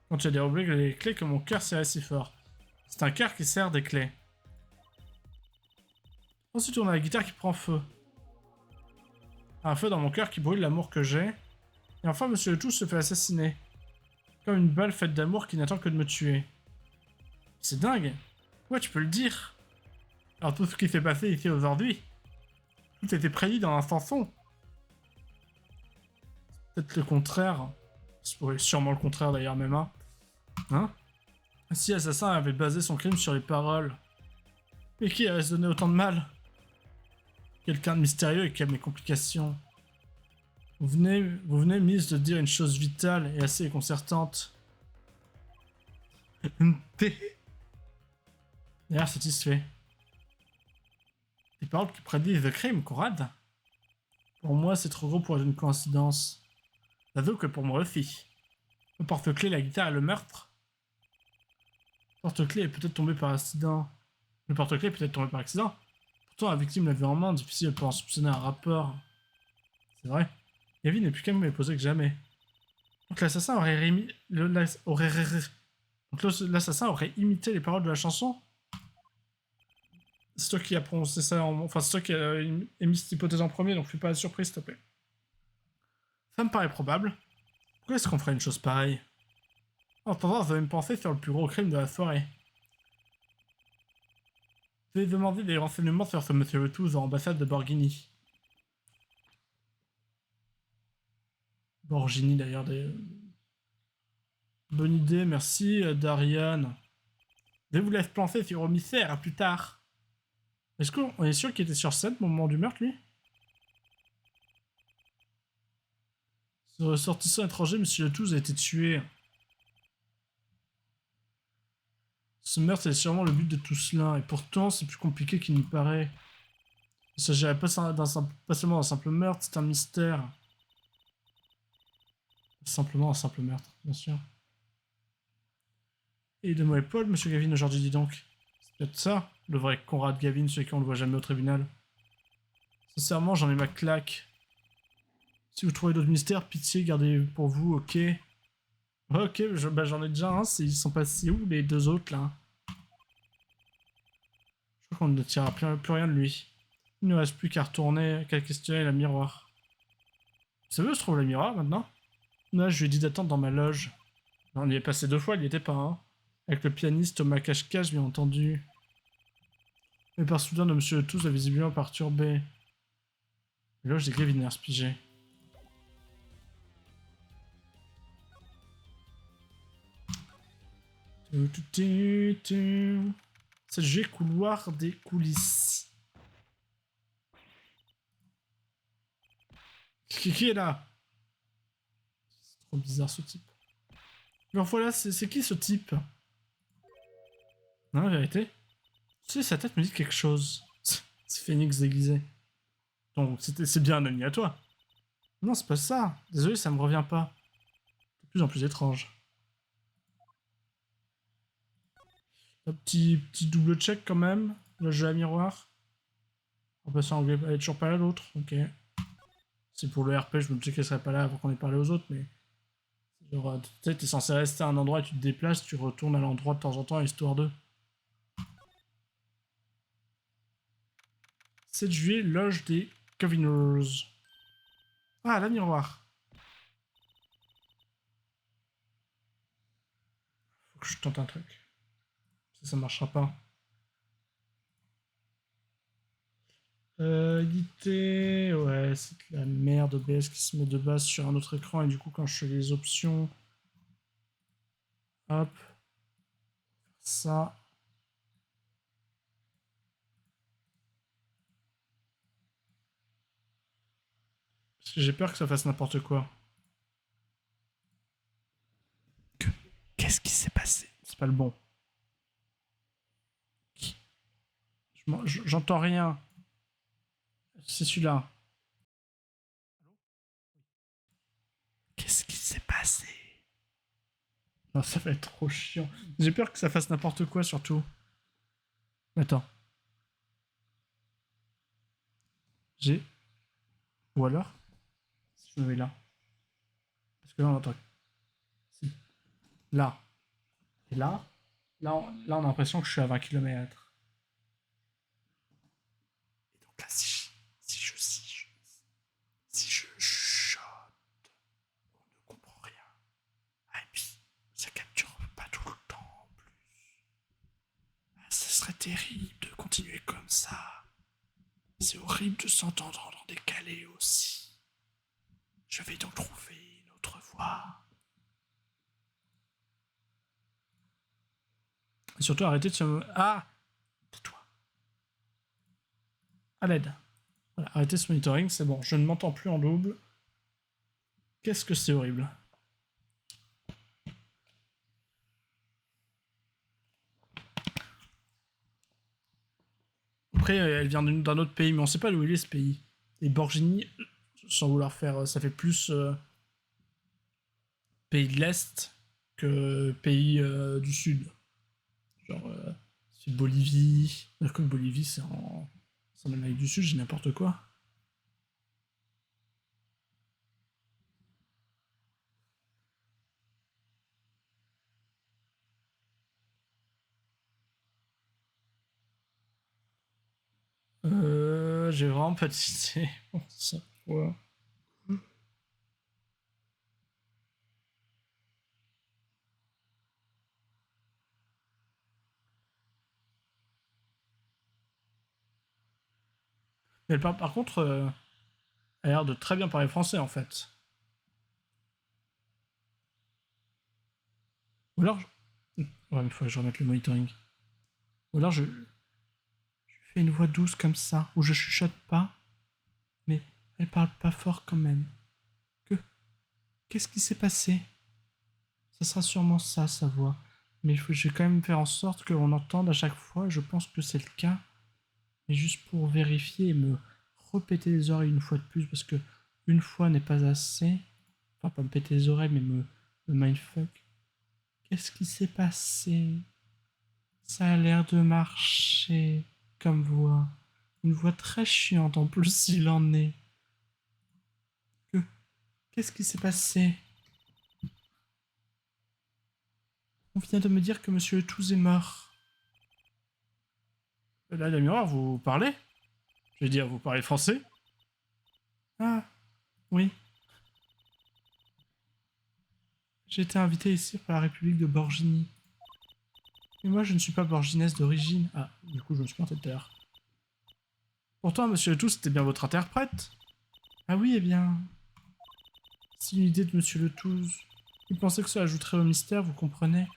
[SPEAKER 1] Quand tu as dérobé les clés que mon cœur serrait si fort. C'est un cœur qui sert des clés. Ensuite, on a la guitare qui prend feu. Un feu dans mon cœur qui brûle l'amour que j'ai. Et enfin, Monsieur Le Touze se fait assassiner. Comme une balle faite d'amour qui n'attend que de me tuer. C'est dingue. Ouais, tu peux le dire. Alors tout ce qui s'est passé ici aujourd'hui, tout était prédit dans un chanson. Peut-être le contraire. C'est sûrement le contraire d'ailleurs même. Hein? Si l'assassin avait basé son crime sur les paroles. Mais qui a donné autant de mal? Quelqu'un de mystérieux et qui a mes complications. Vous venez, Miss, de dire une chose vitale et assez déconcertante. D'ailleurs, satisfait. Des paroles qui prédisent le crime, Conrad? Pour moi, c'est trop gros pour une coïncidence. J'avoue que pour moi aussi. Le porte-clés, la guitare et le meurtre. Le porte-clés est peut-être tombé par accident. Le porte-clés est peut-être tombé par accident. Pourtant, la victime l'avait en main, difficile de en soupçonner un rapport. C'est vrai. Gavin est plus calme et posé que jamais. Donc l'assassin aurait remis... Donc l'assassin aurait imité les paroles de la chanson. C'est toi qui as prononcé ça Enfin, c'est toi qui as émis cette hypothèse en premier, donc fais pas la surprise, s'il te plaît. Ça me paraît probable. Pourquoi est-ce qu'on ferait une chose pareille? Oh, pour voir, vous avez me pensé sur le plus gros crime de la soirée. Je vais demander des renseignements sur ce monsieur Retouze à l'ambassade de Borghini. Borghini, d'ailleurs, des... Bonne idée, merci, Darian. Je vous laisse penser sur Homicère, à plus tard. Est-ce qu'on est sûr qu'il était sur scène au moment du meurtre, lui? Ce ressortissant étranger, monsieur Retouze, a été tué. Ce meurtre, c'est sûrement le but de tout cela, et pourtant, c'est plus compliqué qu'il n'y paraît. Il ne s'agirait pas seulement d'un simple meurtre, c'est un mystère. Simplement un simple meurtre, bien sûr. Et de moi Paul, monsieur Gavin, aujourd'hui, dis donc. C'est peut-être ça, le vrai Conrad Gavin, celui qu'on ne voit jamais au tribunal. Sincèrement, j'en ai ma claque. Si vous trouvez d'autres mystères, pitié, gardez pour vous, ok? Ok, j'en ai déjà un, ils sont passés où, les deux autres, là? Je crois qu'on ne tirera plus rien de lui. Il ne reste plus qu'à retourner, qu'à questionner la miroir. Vous savez où se trouve le miroir, maintenant? Là, je lui ai dit d'attendre dans ma loge. On y est passé 2 fois, il n'y était pas, hein. Avec le pianiste Thomas Cache-Cache, bien entendu. Mais par soudain de Monsieur Letouze a visiblement perturbé. La loge des Gaviners, pigé. C'est le jeu couloir des coulisses. Qui est là? C'est trop bizarre ce type. Mais voilà, c'est qui ce type? Non, la vérité. Tu sais, sa tête me dit quelque chose. C'est Phoenix déguisé. Donc c'est bien un ami à toi. Non, c'est pas ça. Désolé, ça me revient pas. C'est de plus en plus étrange. Un petit double check quand même. Le jeu à miroir. On peut s'en anglais. Elle est toujours pas là l'autre. Ok. C'est pour le RP, je me disais qu'elle serait pas là avant qu'on ait parlé aux autres, mais. Genre, tu sais, t'es censé rester à un endroit et tu te déplaces, tu retournes à l'endroit de temps en temps, histoire de. 7 juillet, loge des Coviners. Ah, la miroir. Faut que je tente un truc. Ça marchera pas. Éditer, ouais, c'est de la merde OBS qui se met de base sur un autre écran et du coup quand je fais les options, hop, ça. Parce que j'ai peur que ça fasse n'importe quoi. Qu'est-ce qui s'est passé? C'est pas le bon. J'entends rien. C'est celui-là. Qu'est-ce qui s'est passé? Non, ça va être trop chiant. J'ai peur que ça fasse n'importe quoi surtout. Attends. J'ai... Ou alors si je me mets là. Parce que là on entend... Si. Là. Et là, là on a l'impression que je suis à 20 km. Et donc là, si je chuchote, on ne comprend rien. Ah, et puis, ça capture pas tout le temps en plus. Ah, ce serait terrible de continuer comme ça. C'est horrible de s'entendre en décalé aussi. Je vais donc trouver une autre voie. Et surtout, arrêtez de se... Ah! Tais-toi. À l'aide. Voilà, arrêtez ce monitoring, c'est bon. Je ne m'entends plus en double. Qu'est-ce que c'est horrible. Après, elle vient d'un autre pays, mais on sait pas d'où il est ce pays. Et Borgini, sans vouloir faire... Ça fait plus pays de l'Est que pays du Sud. Genre, c'est Bolivie. Comme Bolivie, c'est en Amérique du Sud, j'ai n'importe quoi. J'ai vraiment pas d'idée. Bon, ça, ouais. Mais par contre, elle a l'air de très bien parler français en fait. Ou alors. Ouais, mais il faut que je remette le monitoring. Ou alors je fais une voix douce comme ça, où je chuchote pas, mais elle parle pas fort quand même. Que. Qu'est-ce qui s'est passé? Ça sera sûrement ça, sa voix. Mais je vais quand même faire en sorte que l'on entende à chaque fois, je pense que c'est le cas. Mais juste pour vérifier et me repéter les oreilles une fois de plus, parce que une fois n'est pas assez. Enfin, pas me péter les oreilles, mais me mindfuck. Qu'est-ce qui s'est passé? Ça a l'air de marcher comme voix. Une voix très chiante en plus s'il en est. Que Qu'est-ce qui s'est passé? On vient de me dire que Monsieur Letouze est mort. Là, la miroir, vous parlez? Je veux dire, vous parlez français? Ah, oui. J'ai été invité ici par la République de Borgini. Mais moi, je ne suis pas borginesse d'origine. Ah, du coup, je me suis planté tout à l'heure. Pourtant, Monsieur Letouze, c'était bien votre interprète. Ah oui, eh bien... C'est une idée de Monsieur Letouze. Il pensait que ça ajouterait au mystère, vous comprenez?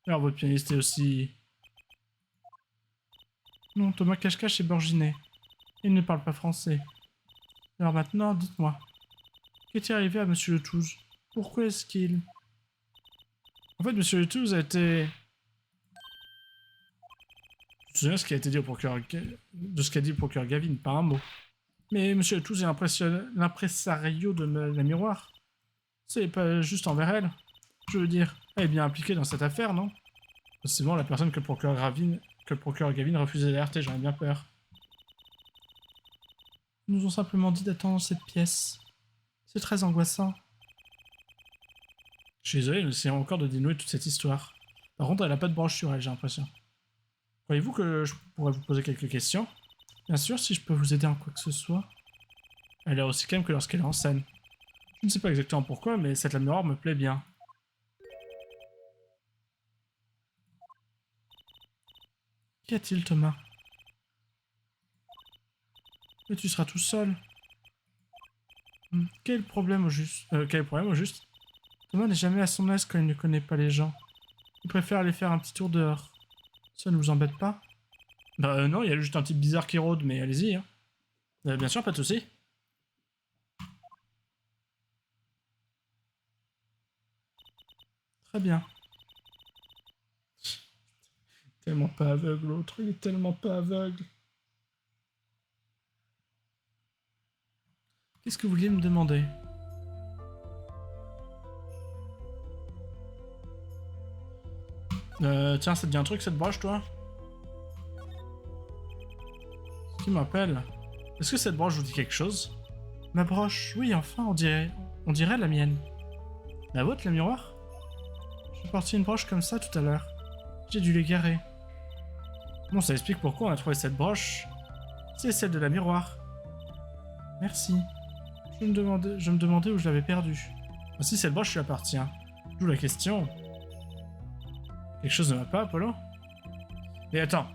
[SPEAKER 1] Alors, votre pianiste est aussi... Non, Thomas Cache-Cache est borginais. Il ne parle pas français. Alors maintenant, dites-moi. Qu'est-il arrivé à Monsieur Letouze? Pourquoi est-ce qu'il... En fait, Monsieur Letouze a été... Je me souviens de ce qui a été dit au procureur... de ce qu'a dit le procureur Gavin, pas un mot. Mais Monsieur Letouze est l'impresario de la miroir. C'est pas juste envers elle. Je veux dire, elle est bien impliquée dans cette affaire, non? C'est bon, la personne que le procureur Gavin refusait d'alerter, j'en ai bien peur. Ils nous ont simplement dit d'attendre cette pièce. C'est très angoissant. Je suis désolé, nous essayons encore de dénouer toute cette histoire. Par contre, elle a pas de branche sur elle, j'ai l'impression. Croyez-vous que je pourrais vous poser quelques questions? Bien sûr, si je peux vous aider en quoi que ce soit. Elle est aussi calme que lorsqu'elle est en scène. Je ne sais pas exactement pourquoi, mais cette lame noire me plaît bien. Qu'y a-t-il, Thomas? Mais tu seras tout seul. Quel problème au juste? Thomas n'est jamais à son aise quand il ne connaît pas les gens. Il préfère aller faire un petit tour dehors. Ça ne vous embête pas? Bah non, il y a juste un type bizarre qui rôde, mais allez-y. Hein. Bien sûr, pas de soucis. Très bien. Tellement pas aveugle, l'autre, il est tellement pas aveugle. Qu'est-ce que vous vouliez me demander? Tiens, ça te dit un truc cette broche, toi? Qui m'appelle? Est-ce que cette broche vous dit quelque chose? Ma broche, oui, enfin, on dirait la mienne. La vôtre, le miroir? J'ai porté une broche comme ça tout à l'heure. J'ai dû l'égarer. Bon, ça explique pourquoi on a trouvé cette broche. C'est celle de la miroir. Merci. Je me demandais où je l'avais perdue. Si cette broche lui appartient. D'où la question. Quelque chose ne va pas, Apollo? Mais attends.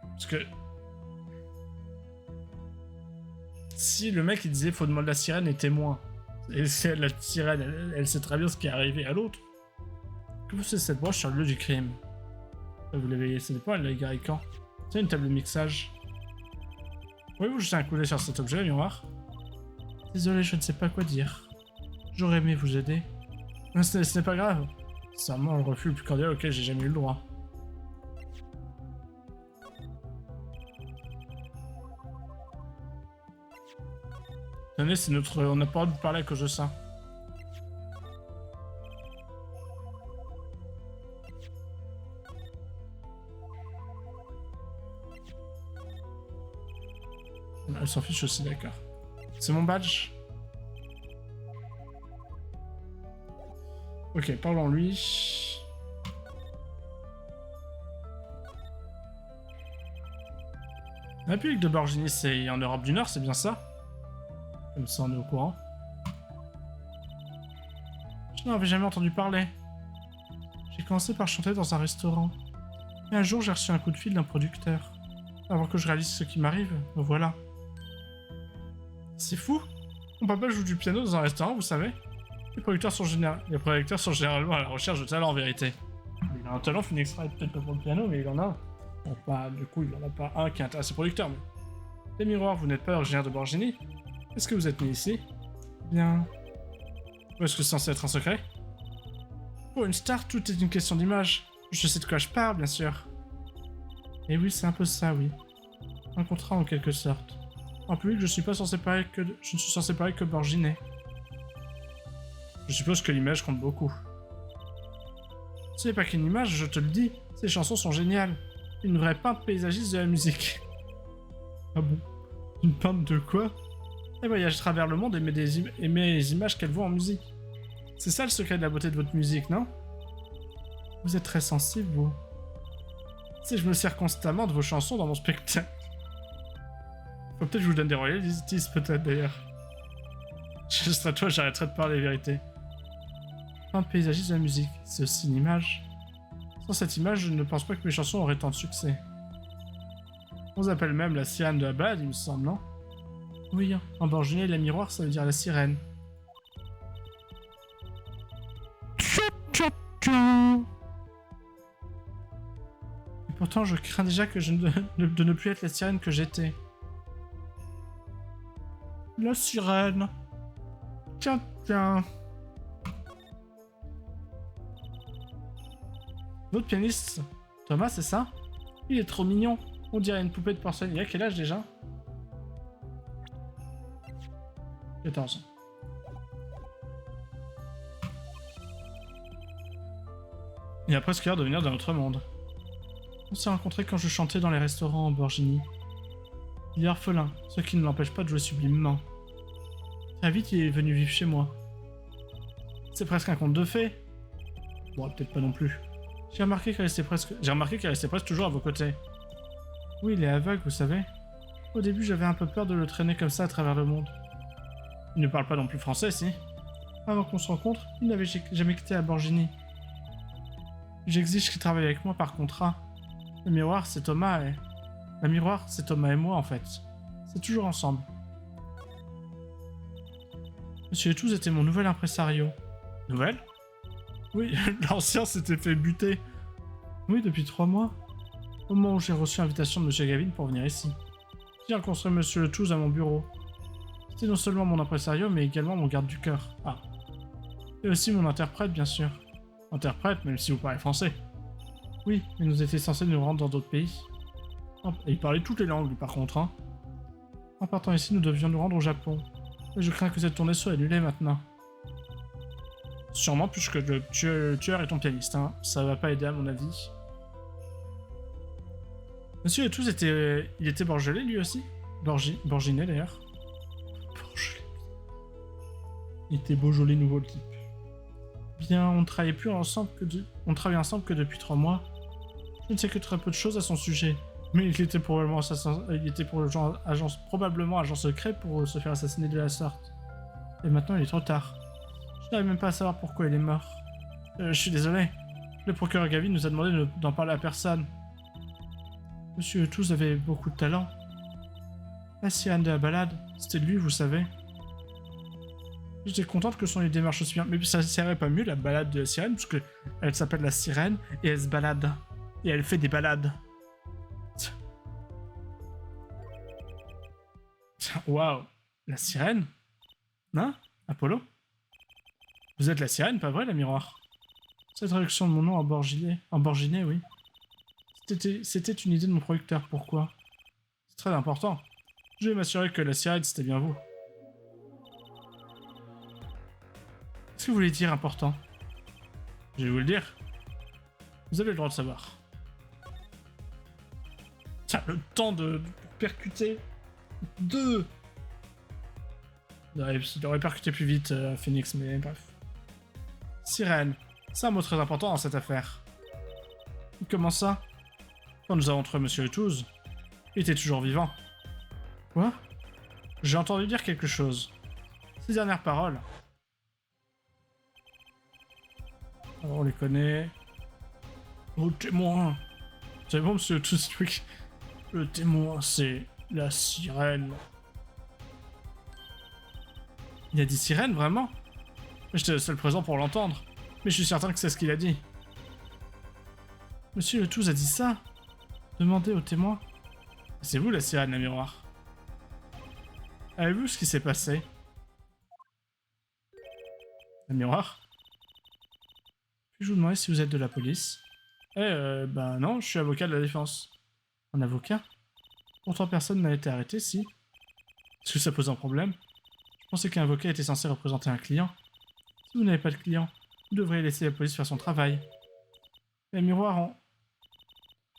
[SPEAKER 1] Parce que... Si le mec il disait faut demander la sirène est témoin, et c'est la sirène, elle sait très bien ce qui est arrivé à l'autre. Que vous c'est cette broche sur le lieu du crime? Vous l'avez laissé des points, elle l'a égaré quand? C'est une table de mixage. Pouvez-vous jeter un coup d'œil sur cet objet, miroir? Désolé, je ne sais pas quoi dire. J'aurais aimé vous aider. Ce n'est pas grave. C'est vraiment le refus le plus cordial auquel j'ai jamais eu le droit. Tenez, c'est notre... On n'a pas le droit de parler à cause de ça. Elle s'en fiche aussi, d'accord. C'est mon badge. Ok, parlons-lui. La République de Borgini, c'est en Europe du Nord, c'est bien ça? Comme ça, on est au courant. Je n'en avais jamais entendu parler. J'ai commencé par chanter dans un restaurant. Et un jour, j'ai reçu un coup de fil d'un producteur. Avant que je réalise ce qui m'arrive, me voilà. C'est fou. Mon papa joue du piano dans un restaurant, vous savez. Les producteurs sont généralement à la recherche de talent, en vérité. Il a un talent, fait une extra, peut-être pas pour le piano, mais il en a un. Bon, pas, du coup, il en a pas un qui est intéressé producteur, mais... Les miroirs, vous n'êtes pas originaire de Borgini? Est-ce que vous êtes né ici? Bien... Ou est-ce que c'est censé être un secret? Pour une star, tout est une question d'image. Je sais de quoi je parle, bien sûr. Et oui, c'est un peu ça, oui. Un contrat en quelque sorte. En public, je ne suis censé parler que Borginet. Je suppose que l'image compte beaucoup. Ce n'est pas qu'une image, je te le dis. Ces chansons sont géniales. Une vraie peintre paysagiste de la musique. Ah bon? Une peintre de quoi? Elle voyage à travers le monde et met les images qu'elle voit en musique. C'est ça le secret de la beauté de votre musique, non? Vous êtes très sensible, vous. Si je me sers constamment de vos chansons dans mon spectacle. Faut peut-être que je vous donne des royalties, peut-être d'ailleurs. Je serai toi, j'arrêterai de parler vérité. Un paysagiste de la musique, c'est aussi une image. Sans cette image, je ne pense pas que mes chansons auraient tant de succès. On s'appelle même la sirène de la balade, il me semble, non? Oui, en borginé, la miroir, ça veut dire la sirène. Et pourtant, je crains déjà que de ne plus être la sirène que j'étais. La sirène. Tiens, tiens. Votre pianiste, Thomas, c'est ça? Il est trop mignon. On dirait une poupée de porcelaine. Il a quel âge déjà? 14 ans. Il a presque l'air de venir d'un autre monde. On s'est rencontrés quand je chantais dans les restaurants en Borgini. Il est orphelin, ce qui ne l'empêche pas de jouer sublimement. Très vite, il est venu vivre chez moi. C'est presque un conte de fées. Bon, peut-être pas non plus. J'ai remarqué qu'elle restait presque toujours à vos côtés. Oui, il est aveugle, vous savez. Au début, j'avais un peu peur de le traîner comme ça à travers le monde. Il ne parle pas non plus français, si. Avant qu'on se rencontre, il n'avait jamais quitté la Borgini. J'exige qu'il travaille avec moi par contrat. Le miroir, c'est Thomas et... La miroir, c'est Thomas et moi, en fait. C'est toujours ensemble. Monsieur Letouze était mon nouvel impresario. Nouvelle? Oui, l'ancien s'était fait buter. Oui, depuis 3 mois. Au moment où j'ai reçu l'invitation de Monsieur Gavin pour venir ici. J'ai rencontré Monsieur Letouze à mon bureau. C'était non seulement mon impresario, mais également mon garde du cœur. Ah. Et aussi mon interprète, bien sûr. Interprète, même si vous parlez français. Oui, mais nous étions censés nous rendre dans d'autres pays. Et il parlait toutes les langues, lui, par contre, hein. En partant ici, nous devions nous rendre au Japon. Mais je crains que cette tournée soit annulée maintenant. Sûrement, puisque le tueur est ton pianiste, hein. Ça va pas aider, à mon avis. Monsieur Letouze il était borgelais, lui aussi? Borginet, d'ailleurs. Borgelais. Il était Beaujolais nouveau type. Bien, on ne travaillait ensemble que depuis 3 mois. Je ne sais que très peu de choses à son sujet. Mais il était probablement agent secret pour se faire assassiner de la sorte. Et maintenant, il est trop tard. Je n'arrive même pas à savoir pourquoi il est mort. Je suis désolé. Le procureur Gavin nous a demandé d'en parler à personne. Monsieur Letouze avait beaucoup de talent. La sirène de la balade, c'était lui, vous savez. J'étais contente que son idée marche aussi bien. Mais ça serait pas mieux, la balade de la sirène, parce que elle s'appelle la sirène, et elle se balade. Et elle fait des balades. Waouh. La sirène? Hein? Apollo? Vous êtes la sirène, pas vrai, la miroir? Cette traduction de mon nom en borginé, oui. C'était une idée de mon producteur, pourquoi? C'est très important. Je vais m'assurer que la sirène, c'était bien vous. Qu'est-ce que vous voulez dire important? Je vais vous le dire. Vous avez le droit de savoir. Tiens, le temps de percuter. 2. Il aurait percuté plus vite, Phoenix, mais bref. Sirène. C'est un mot très important dans cette affaire. Comment ça? Quand nous avons trouvé Monsieur Letouze, Il était toujours vivant. Quoi? J'ai entendu dire quelque chose. Ces dernières paroles. Alors, on les connaît. Oh, témoin! C'est bon, monsieur Toothpick. Le témoin, c'est la sirène. Il a dit sirène, vraiment? J'étais le seul présent pour l'entendre. Mais je suis certain que c'est ce qu'il a dit. Monsieur Le Touze a dit ça? Demandez au témoin. C'est vous la sirène, la miroir. Avez-vous vu ce qui s'est passé? La miroir? Puis-je vous demander si vous êtes de la police? Ben non, je suis avocat de la défense. Un avocat? Pourtant personne n'a été arrêté, si. Est-ce que ça pose un problème? Je pensais qu'un avocat était censé représenter un client. Si vous n'avez pas de client, vous devriez laisser la police faire son travail. La miroir en...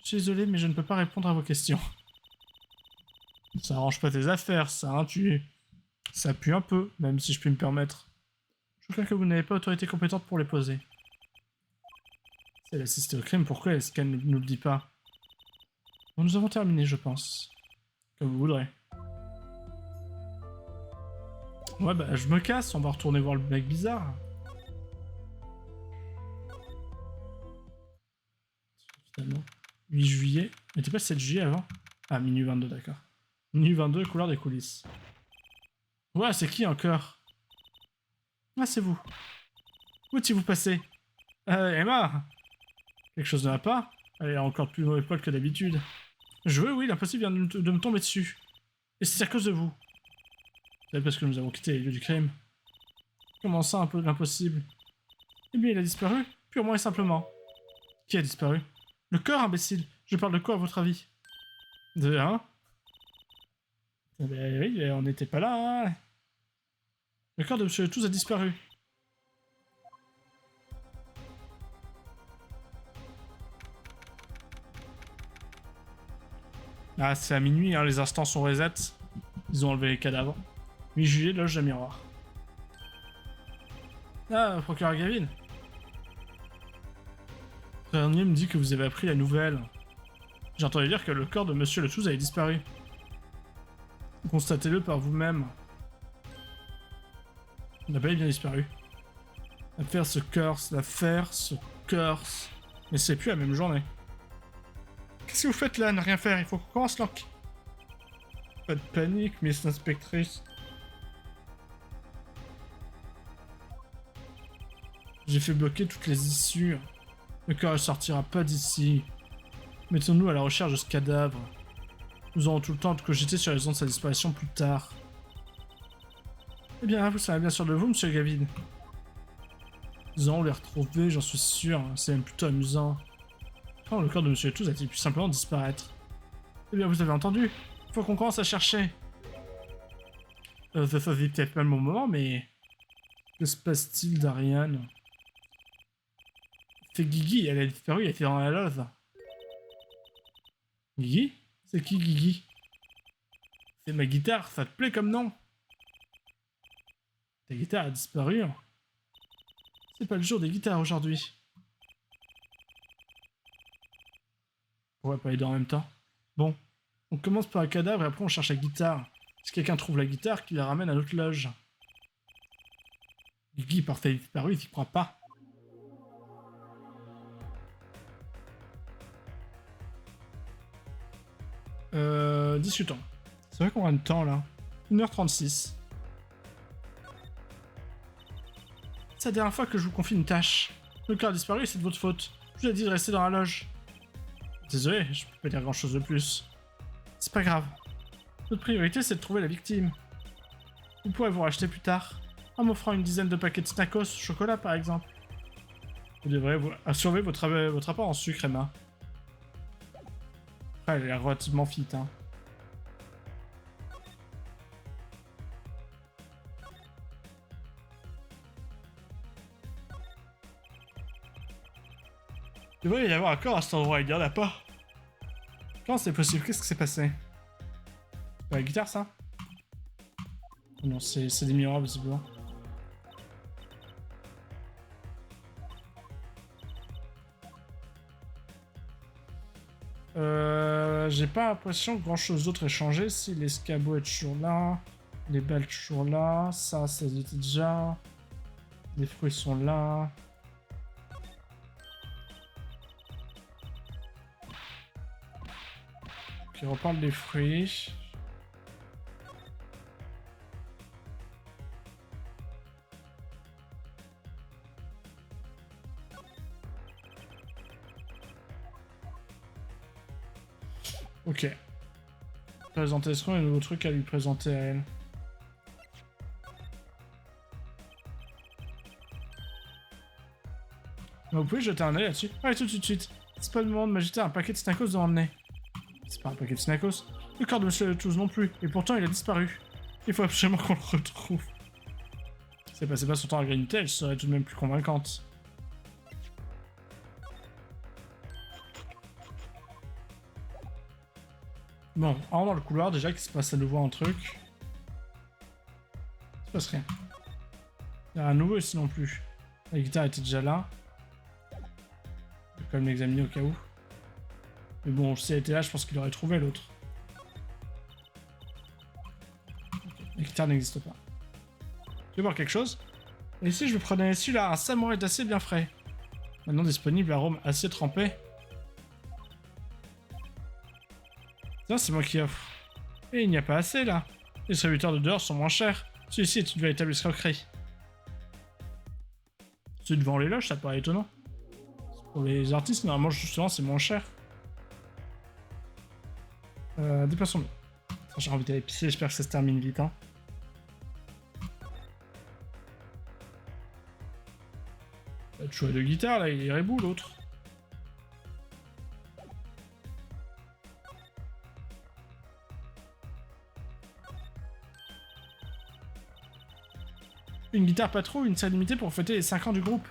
[SPEAKER 1] Je suis désolé, mais je ne peux pas répondre à vos questions. Ça arrange pas tes affaires, ça, hein, Ça pue un peu, même si je puis me permettre. Je crois que vous n'avez pas autorité compétente pour les poser. Si elle assiste au crime, pourquoi est-ce qu'elle ne nous le dit pas? Bon, nous avons terminé, je pense. Comme vous voudrez. Ouais, bah, je me casse, on va retourner voir le mec bizarre. Finalement. 8 juillet. Mais t'es pas 7 juillet avant? Ah, minuit 22, d'accord. Minuit 22, couleur des coulisses. Ouais, c'est qui encore? Ah, c'est vous. Où étiez-vous passé? Emma! Quelque chose ne va pas? Elle est encore plus mauvais poil que d'habitude. Je veux, oui, l'impossible vient de me tomber dessus. Et c'est à cause de vous. C'est parce que nous avons quitté les lieux du crime. Comment ça, un peu l'impossible? Eh bien, il a disparu, purement et simplement. Qui a disparu? Le corps, imbécile. Je parle de quoi, à votre avis? De hein? Eh ben oui, on n'était pas là, hein. Le corps de Monsieur Touze a disparu. Ah, c'est à minuit, hein, les instants sont reset. Ils ont enlevé les cadavres. 8 juillet, loge de miroir. Ah, procureur Gavin. Frère me dit que vous avez appris la nouvelle. J'ai entendu dire que le corps de Monsieur Le Touze avait disparu. Constatez-le par vous-même. Il n'a pas bien disparu. L'affaire se corse, Mais c'est plus la même journée. Qu'est-ce que vous faites là, ne rien faire? Il faut qu'on commence l'enquête. Pas de panique, Miss l'inspectrice. J'ai fait bloquer toutes les issues. Le corps ne sortira pas d'ici. Mettons-nous à la recherche de ce cadavre. Nous aurons tout le temps de cogiter sur les raisons de sa disparition plus tard. Eh bien, vous serez bien sûr de vous, monsieur Gavin. Nous allons les retrouver, j'en suis sûr. C'est même plutôt amusant. Quand le corps de monsieur Touze a-t-il pu simplement disparaître? Eh bien, vous avez entendu. Il faut qu'on commence à chercher. Ça fait peut-être pas le bon moment, mais... Que se passe-t-il d'Ariane? C'est Guigui, elle a disparu, elle était dans la love. Guigui? C'est qui Guigui? C'est ma guitare, ça te plaît comme nom? Ta guitare a disparu. C'est pas le jour des guitares aujourd'hui. On va pas les deux en même temps. Bon, on commence par un cadavre et après on cherche la guitare. Si quelqu'un trouve la guitare, qu'il la ramène à notre loge. Guigui parfait disparu, il s'y croit pas. 18 ans. C'est vrai qu'on a de temps là. 1h36. C'est la dernière fois que je vous confie une tâche. Le corps a disparu et c'est de votre faute. Je vous ai dit de rester dans la loge. Désolé, je peux pas dire grand chose de plus. C'est pas grave. Notre priorité c'est de trouver la victime. Vous pourrez vous racheter plus tard. En m'offrant une dizaine de paquets de Snackos au chocolat par exemple. Vous devrez assurer votre apport en sucre, Emma. Elle a l'air relativement fit, hein. Il devrait y avoir un corps à cet endroit, il y en a pas. Comment c'est possible? Qu'est-ce qui s'est passé? C'est pas la guitare, ça? Non, c'est des miroirs, visiblement. j'ai pas l'impression que grand chose d'autre ait changé. Si l'escabeau est toujours là, les balles toujours là, ça y était déjà. Les fruits sont là. Ok, on reparle des fruits. Ok. Présentation et un nouveau truc à lui présenter à elle. Vous pouvez jeter un œil là-dessus. Allez, tout de suite. C'est pas le moment de m'agiter un paquet de Snackos devant le nez. C'est pas un paquet de Snackos. Le corps de Monsieur Letouze non plus. Et pourtant, il a disparu. Il faut absolument qu'on le retrouve. Si elle passait pas son temps à grignoter, elle serait tout de même plus convaincante. Bon, en dans le couloir, déjà qu'il se passe à nouveau un truc. Il se passe rien. Il y a un nouveau ici non plus. La guitare était déjà là. Je vais quand même l'examiner au cas où. Mais bon, si elle était là, je pense qu'il aurait trouvé l'autre. La guitare n'existe pas. Tu veux voir quelque chose? Et ici, je vais prendre celui-là, un samouraï d'acier bien frais. Maintenant disponible, arôme assez trempé. Ça, c'est moi qui offre. Et il n'y a pas assez, là. Les distributeurs de dehors sont moins chers. Celui-ci est une véritable escroquerie. Celui devant les loges, ça paraît étonnant. Pour les artistes, normalement, justement, c'est moins cher. Déplaçons-nous. J'ai envie d'aller pisser, j'espère que ça se termine vite, hein. Le choix de guitare, là, il est rebou, l'autre. Une guitare patrouille, une salle limitée pour fêter les 5 ans du groupe.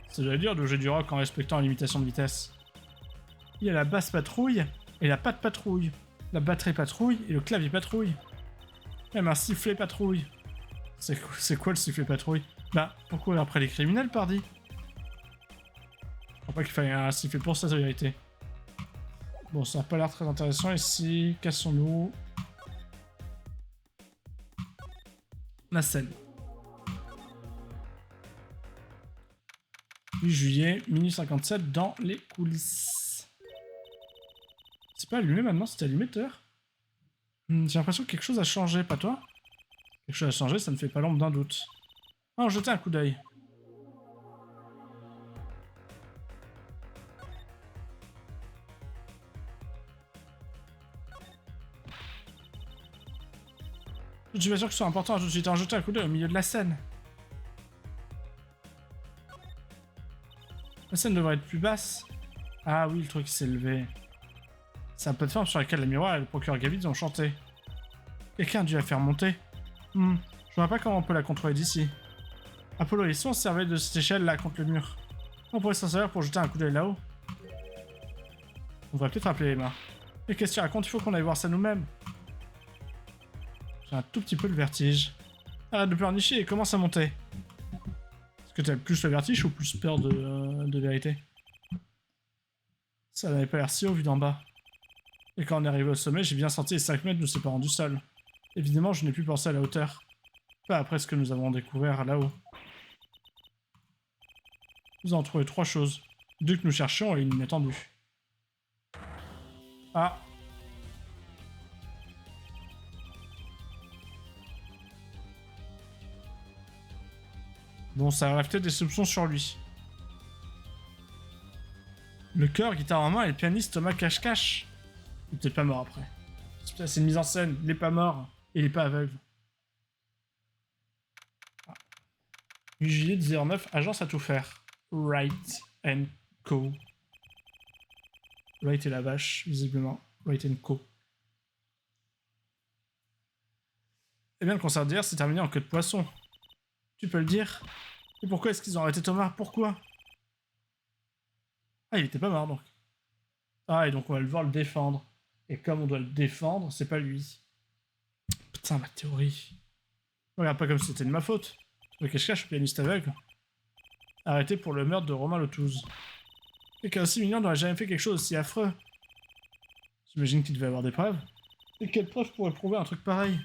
[SPEAKER 1] Ça veut dire de jouer du rock en respectant la limitation de vitesse. Il y a la basse patrouille et la patte patrouille. La batterie patrouille et le clavier patrouille. Même un sifflet patrouille. C'est quoi le sifflet patrouille? Bah, pourquoi après les criminels, pardi? Je crois pas qu'il fallait un sifflet pour ça, en vérité. Bon, ça n'a pas l'air très intéressant ici. Cassons-nous. La scène. 8 juillet, minuit 57, dans les coulisses. C'est pas allumé maintenant, c'était allumé tout à l'heure. J'ai l'impression que quelque chose a changé, pas toi? Quelque chose a changé, ça ne fait pas l'ombre d'un doute. Ah, jetez un coup d'œil. Je suis pas sûr que ce soit important, je suis en jeter un coup d'œil au milieu de la scène. La scène devrait être plus basse. Ah oui, le truc s'est levé. C'est la plateforme sur laquelle la miroir et le procureur Gavids ont chanté. Quelqu'un a dû la faire monter. Je vois pas comment on peut la contrôler d'ici. Apollo et Son servaient de cette échelle-là contre le mur. On pourrait s'en servir pour jeter un coup d'œil là-haut. On devrait peut-être appeler Emma. Et qu'est-ce que tu racontes? Il faut qu'on aille voir ça nous-mêmes. J'ai un tout petit peu le vertige. Arrête de pleurnicher et commence à monter. Est-ce que t'as plus le vertige ou plus peur de vérité? Ça n'avait pas l'air si haut vu d'en bas. Et quand on est arrivé au sommet, j'ai bien senti les 5 mètres nous séparant du sol. Évidemment, je n'ai plus pensé à la hauteur. Pas après ce que nous avons découvert là-haut. Nous avons trouvé 3 choses. 2 que nous cherchions et une inattendue. Ah. Bon, ça aurait peut-être des soupçons sur lui. Le chœur, guitare en main, et le pianiste Thomas Cache-Cache. Il est peut-être pas mort après. C'est une mise en scène. Il est pas mort. Et il est pas aveugle. Ah. 8 juillet 09, agence à tout faire. Wright and Co. Wright et la vache, visiblement. Wright and Co. Eh bien, le concert d'hier s'est terminé en queue de poisson. Tu peux le dire? Et pourquoi est-ce qu'ils ont arrêté Thomas? Pourquoi? Ah, il était pas mort donc. Ah, et donc on va devoir le défendre. Et comme on doit le défendre, c'est pas lui. Putain, ma théorie. Regarde pas comme si c'était de ma faute. Le cache-cache, le pianiste aveugle. Arrêté pour le meurtre de Romain Letouze. Quelqu'un aussi mignon n'aurait jamais fait quelque chose aussi affreux. J'imagine qu'il devait avoir des preuves. Et quelle preuve pourrait prouver un truc pareil?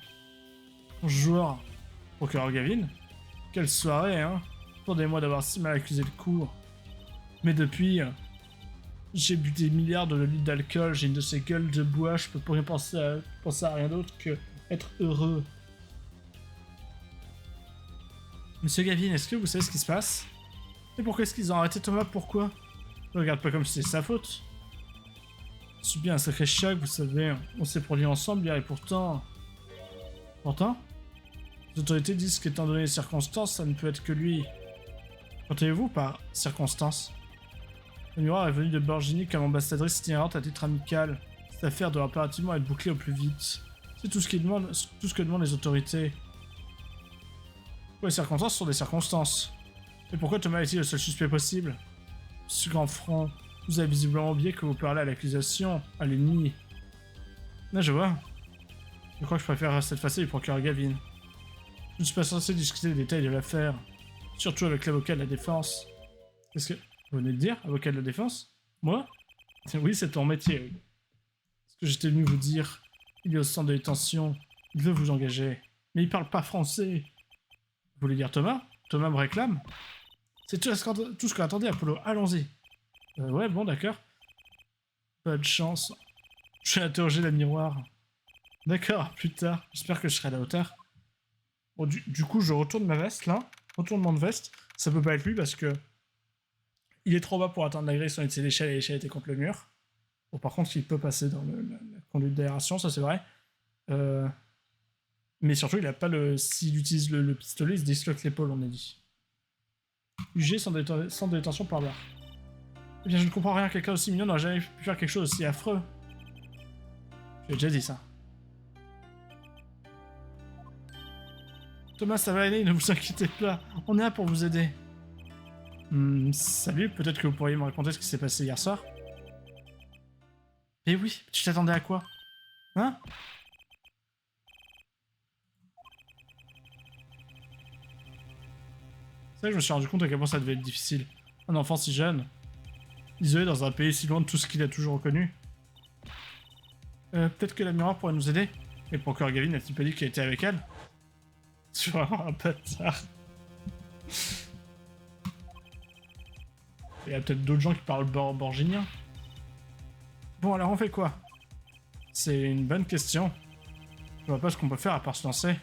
[SPEAKER 1] Bonjour, procureur Gavin. Quelle soirée, hein? Attendez-moi d'avoir si mal accusé le cours. Mais depuis, j'ai bu des milliards de litres d'alcool, j'ai une de ces gueules de bois, je peux pas penser à rien d'autre que être heureux. Monsieur Gavin, est-ce que vous savez ce qui se passe? Et pourquoi est-ce qu'ils ont arrêté Thomas? Pourquoi? Ne regarde pas comme si c'était sa faute. J'ai subi un sacré choc, vous savez. On s'est produits ensemble hier et pourtant... Pourtant? Les autorités disent qu'étant donné les circonstances, ça ne peut être que lui. Qu'entendez-vous par circonstances? Le miroir est venu de Borgini comme ambassadrice itinérante à titre amical. Cette affaire doit impérativement être bouclée au plus vite. C'est tout ce que demandent les autorités. Les circonstances sont des circonstances. Et pourquoi Thomas est-il le seul suspect possible? Ce grand franc, vous avez visiblement oublié que vous parlez à l'accusation, à l'ennemi. Là, je vois. Je crois que je préfère cette facette du procureur Gavin. Je ne suis pas censé discuter des détails de l'affaire, surtout avec l'avocat de la défense. Qu'est-ce que vous venez de dire, avocat de la défense? Moi? Oui, c'est ton métier, oui. Ce que j'étais venu vous dire, il est au centre de détention, il veut vous engager, mais il parle pas français. Vous voulez dire Thomas? Thomas me réclame? C'est tout ce qu'on attendait, Apollo. Allons-y. Ouais, bon, d'accord. Pas de chance. Je vais interroger la miroir. D'accord, plus tard. J'espère que je serai à la hauteur. Bon, du coup, je retourne ma veste, là. Retournement de veste. Ça peut pas être lui parce que... Il est trop bas pour atteindre la grille sur une de ses échelles et l'échelle était contre le mur. Bon, par contre, il peut passer dans la conduite d'aération, ça c'est vrai. Mais surtout, il a pas le... S'il utilise le pistolet, il se disloque l'épaule, on a dit. UG, centre de détention par là. Eh bien, je ne comprends rien. Quelqu'un aussi mignon n'aurait jamais pu faire quelque chose aussi affreux. J'ai déjà dit ça. Thomas, ça va aller, ne vous inquiétez pas. On est là pour vous aider. Salut, peut-être que vous pourriez me raconter ce qui s'est passé hier soir? Eh oui, tu t'attendais à quoi? Hein? C'est vrai que je me suis rendu compte à quel point ça devait être difficile. Un enfant si jeune, isolé dans un pays si loin de tout ce qu'il a toujours reconnu. Peut-être que la miroir pourrait nous aider? Et le procureur Gavin n'a-t-il pas dit qu'il était avec elle? Tu vois, un bâtard. Il y a peut-être d'autres gens qui parlent borginien. Bon, alors on fait quoi? C'est une bonne question. Je vois pas ce qu'on peut faire à part se lancer.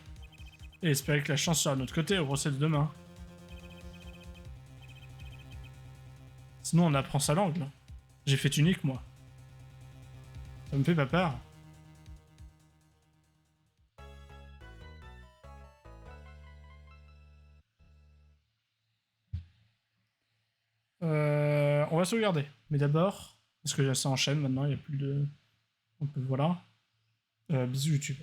[SPEAKER 1] Et espérer que la chance soit à notre côté au procès de demain. Sinon on apprend sa langue, là. J'ai fait unique, moi. Ça me fait pas peur. On va sauvegarder. Mais d'abord, parce que ça enchaîne maintenant, il n'y a plus de... On peut, voilà. Bisous YouTube.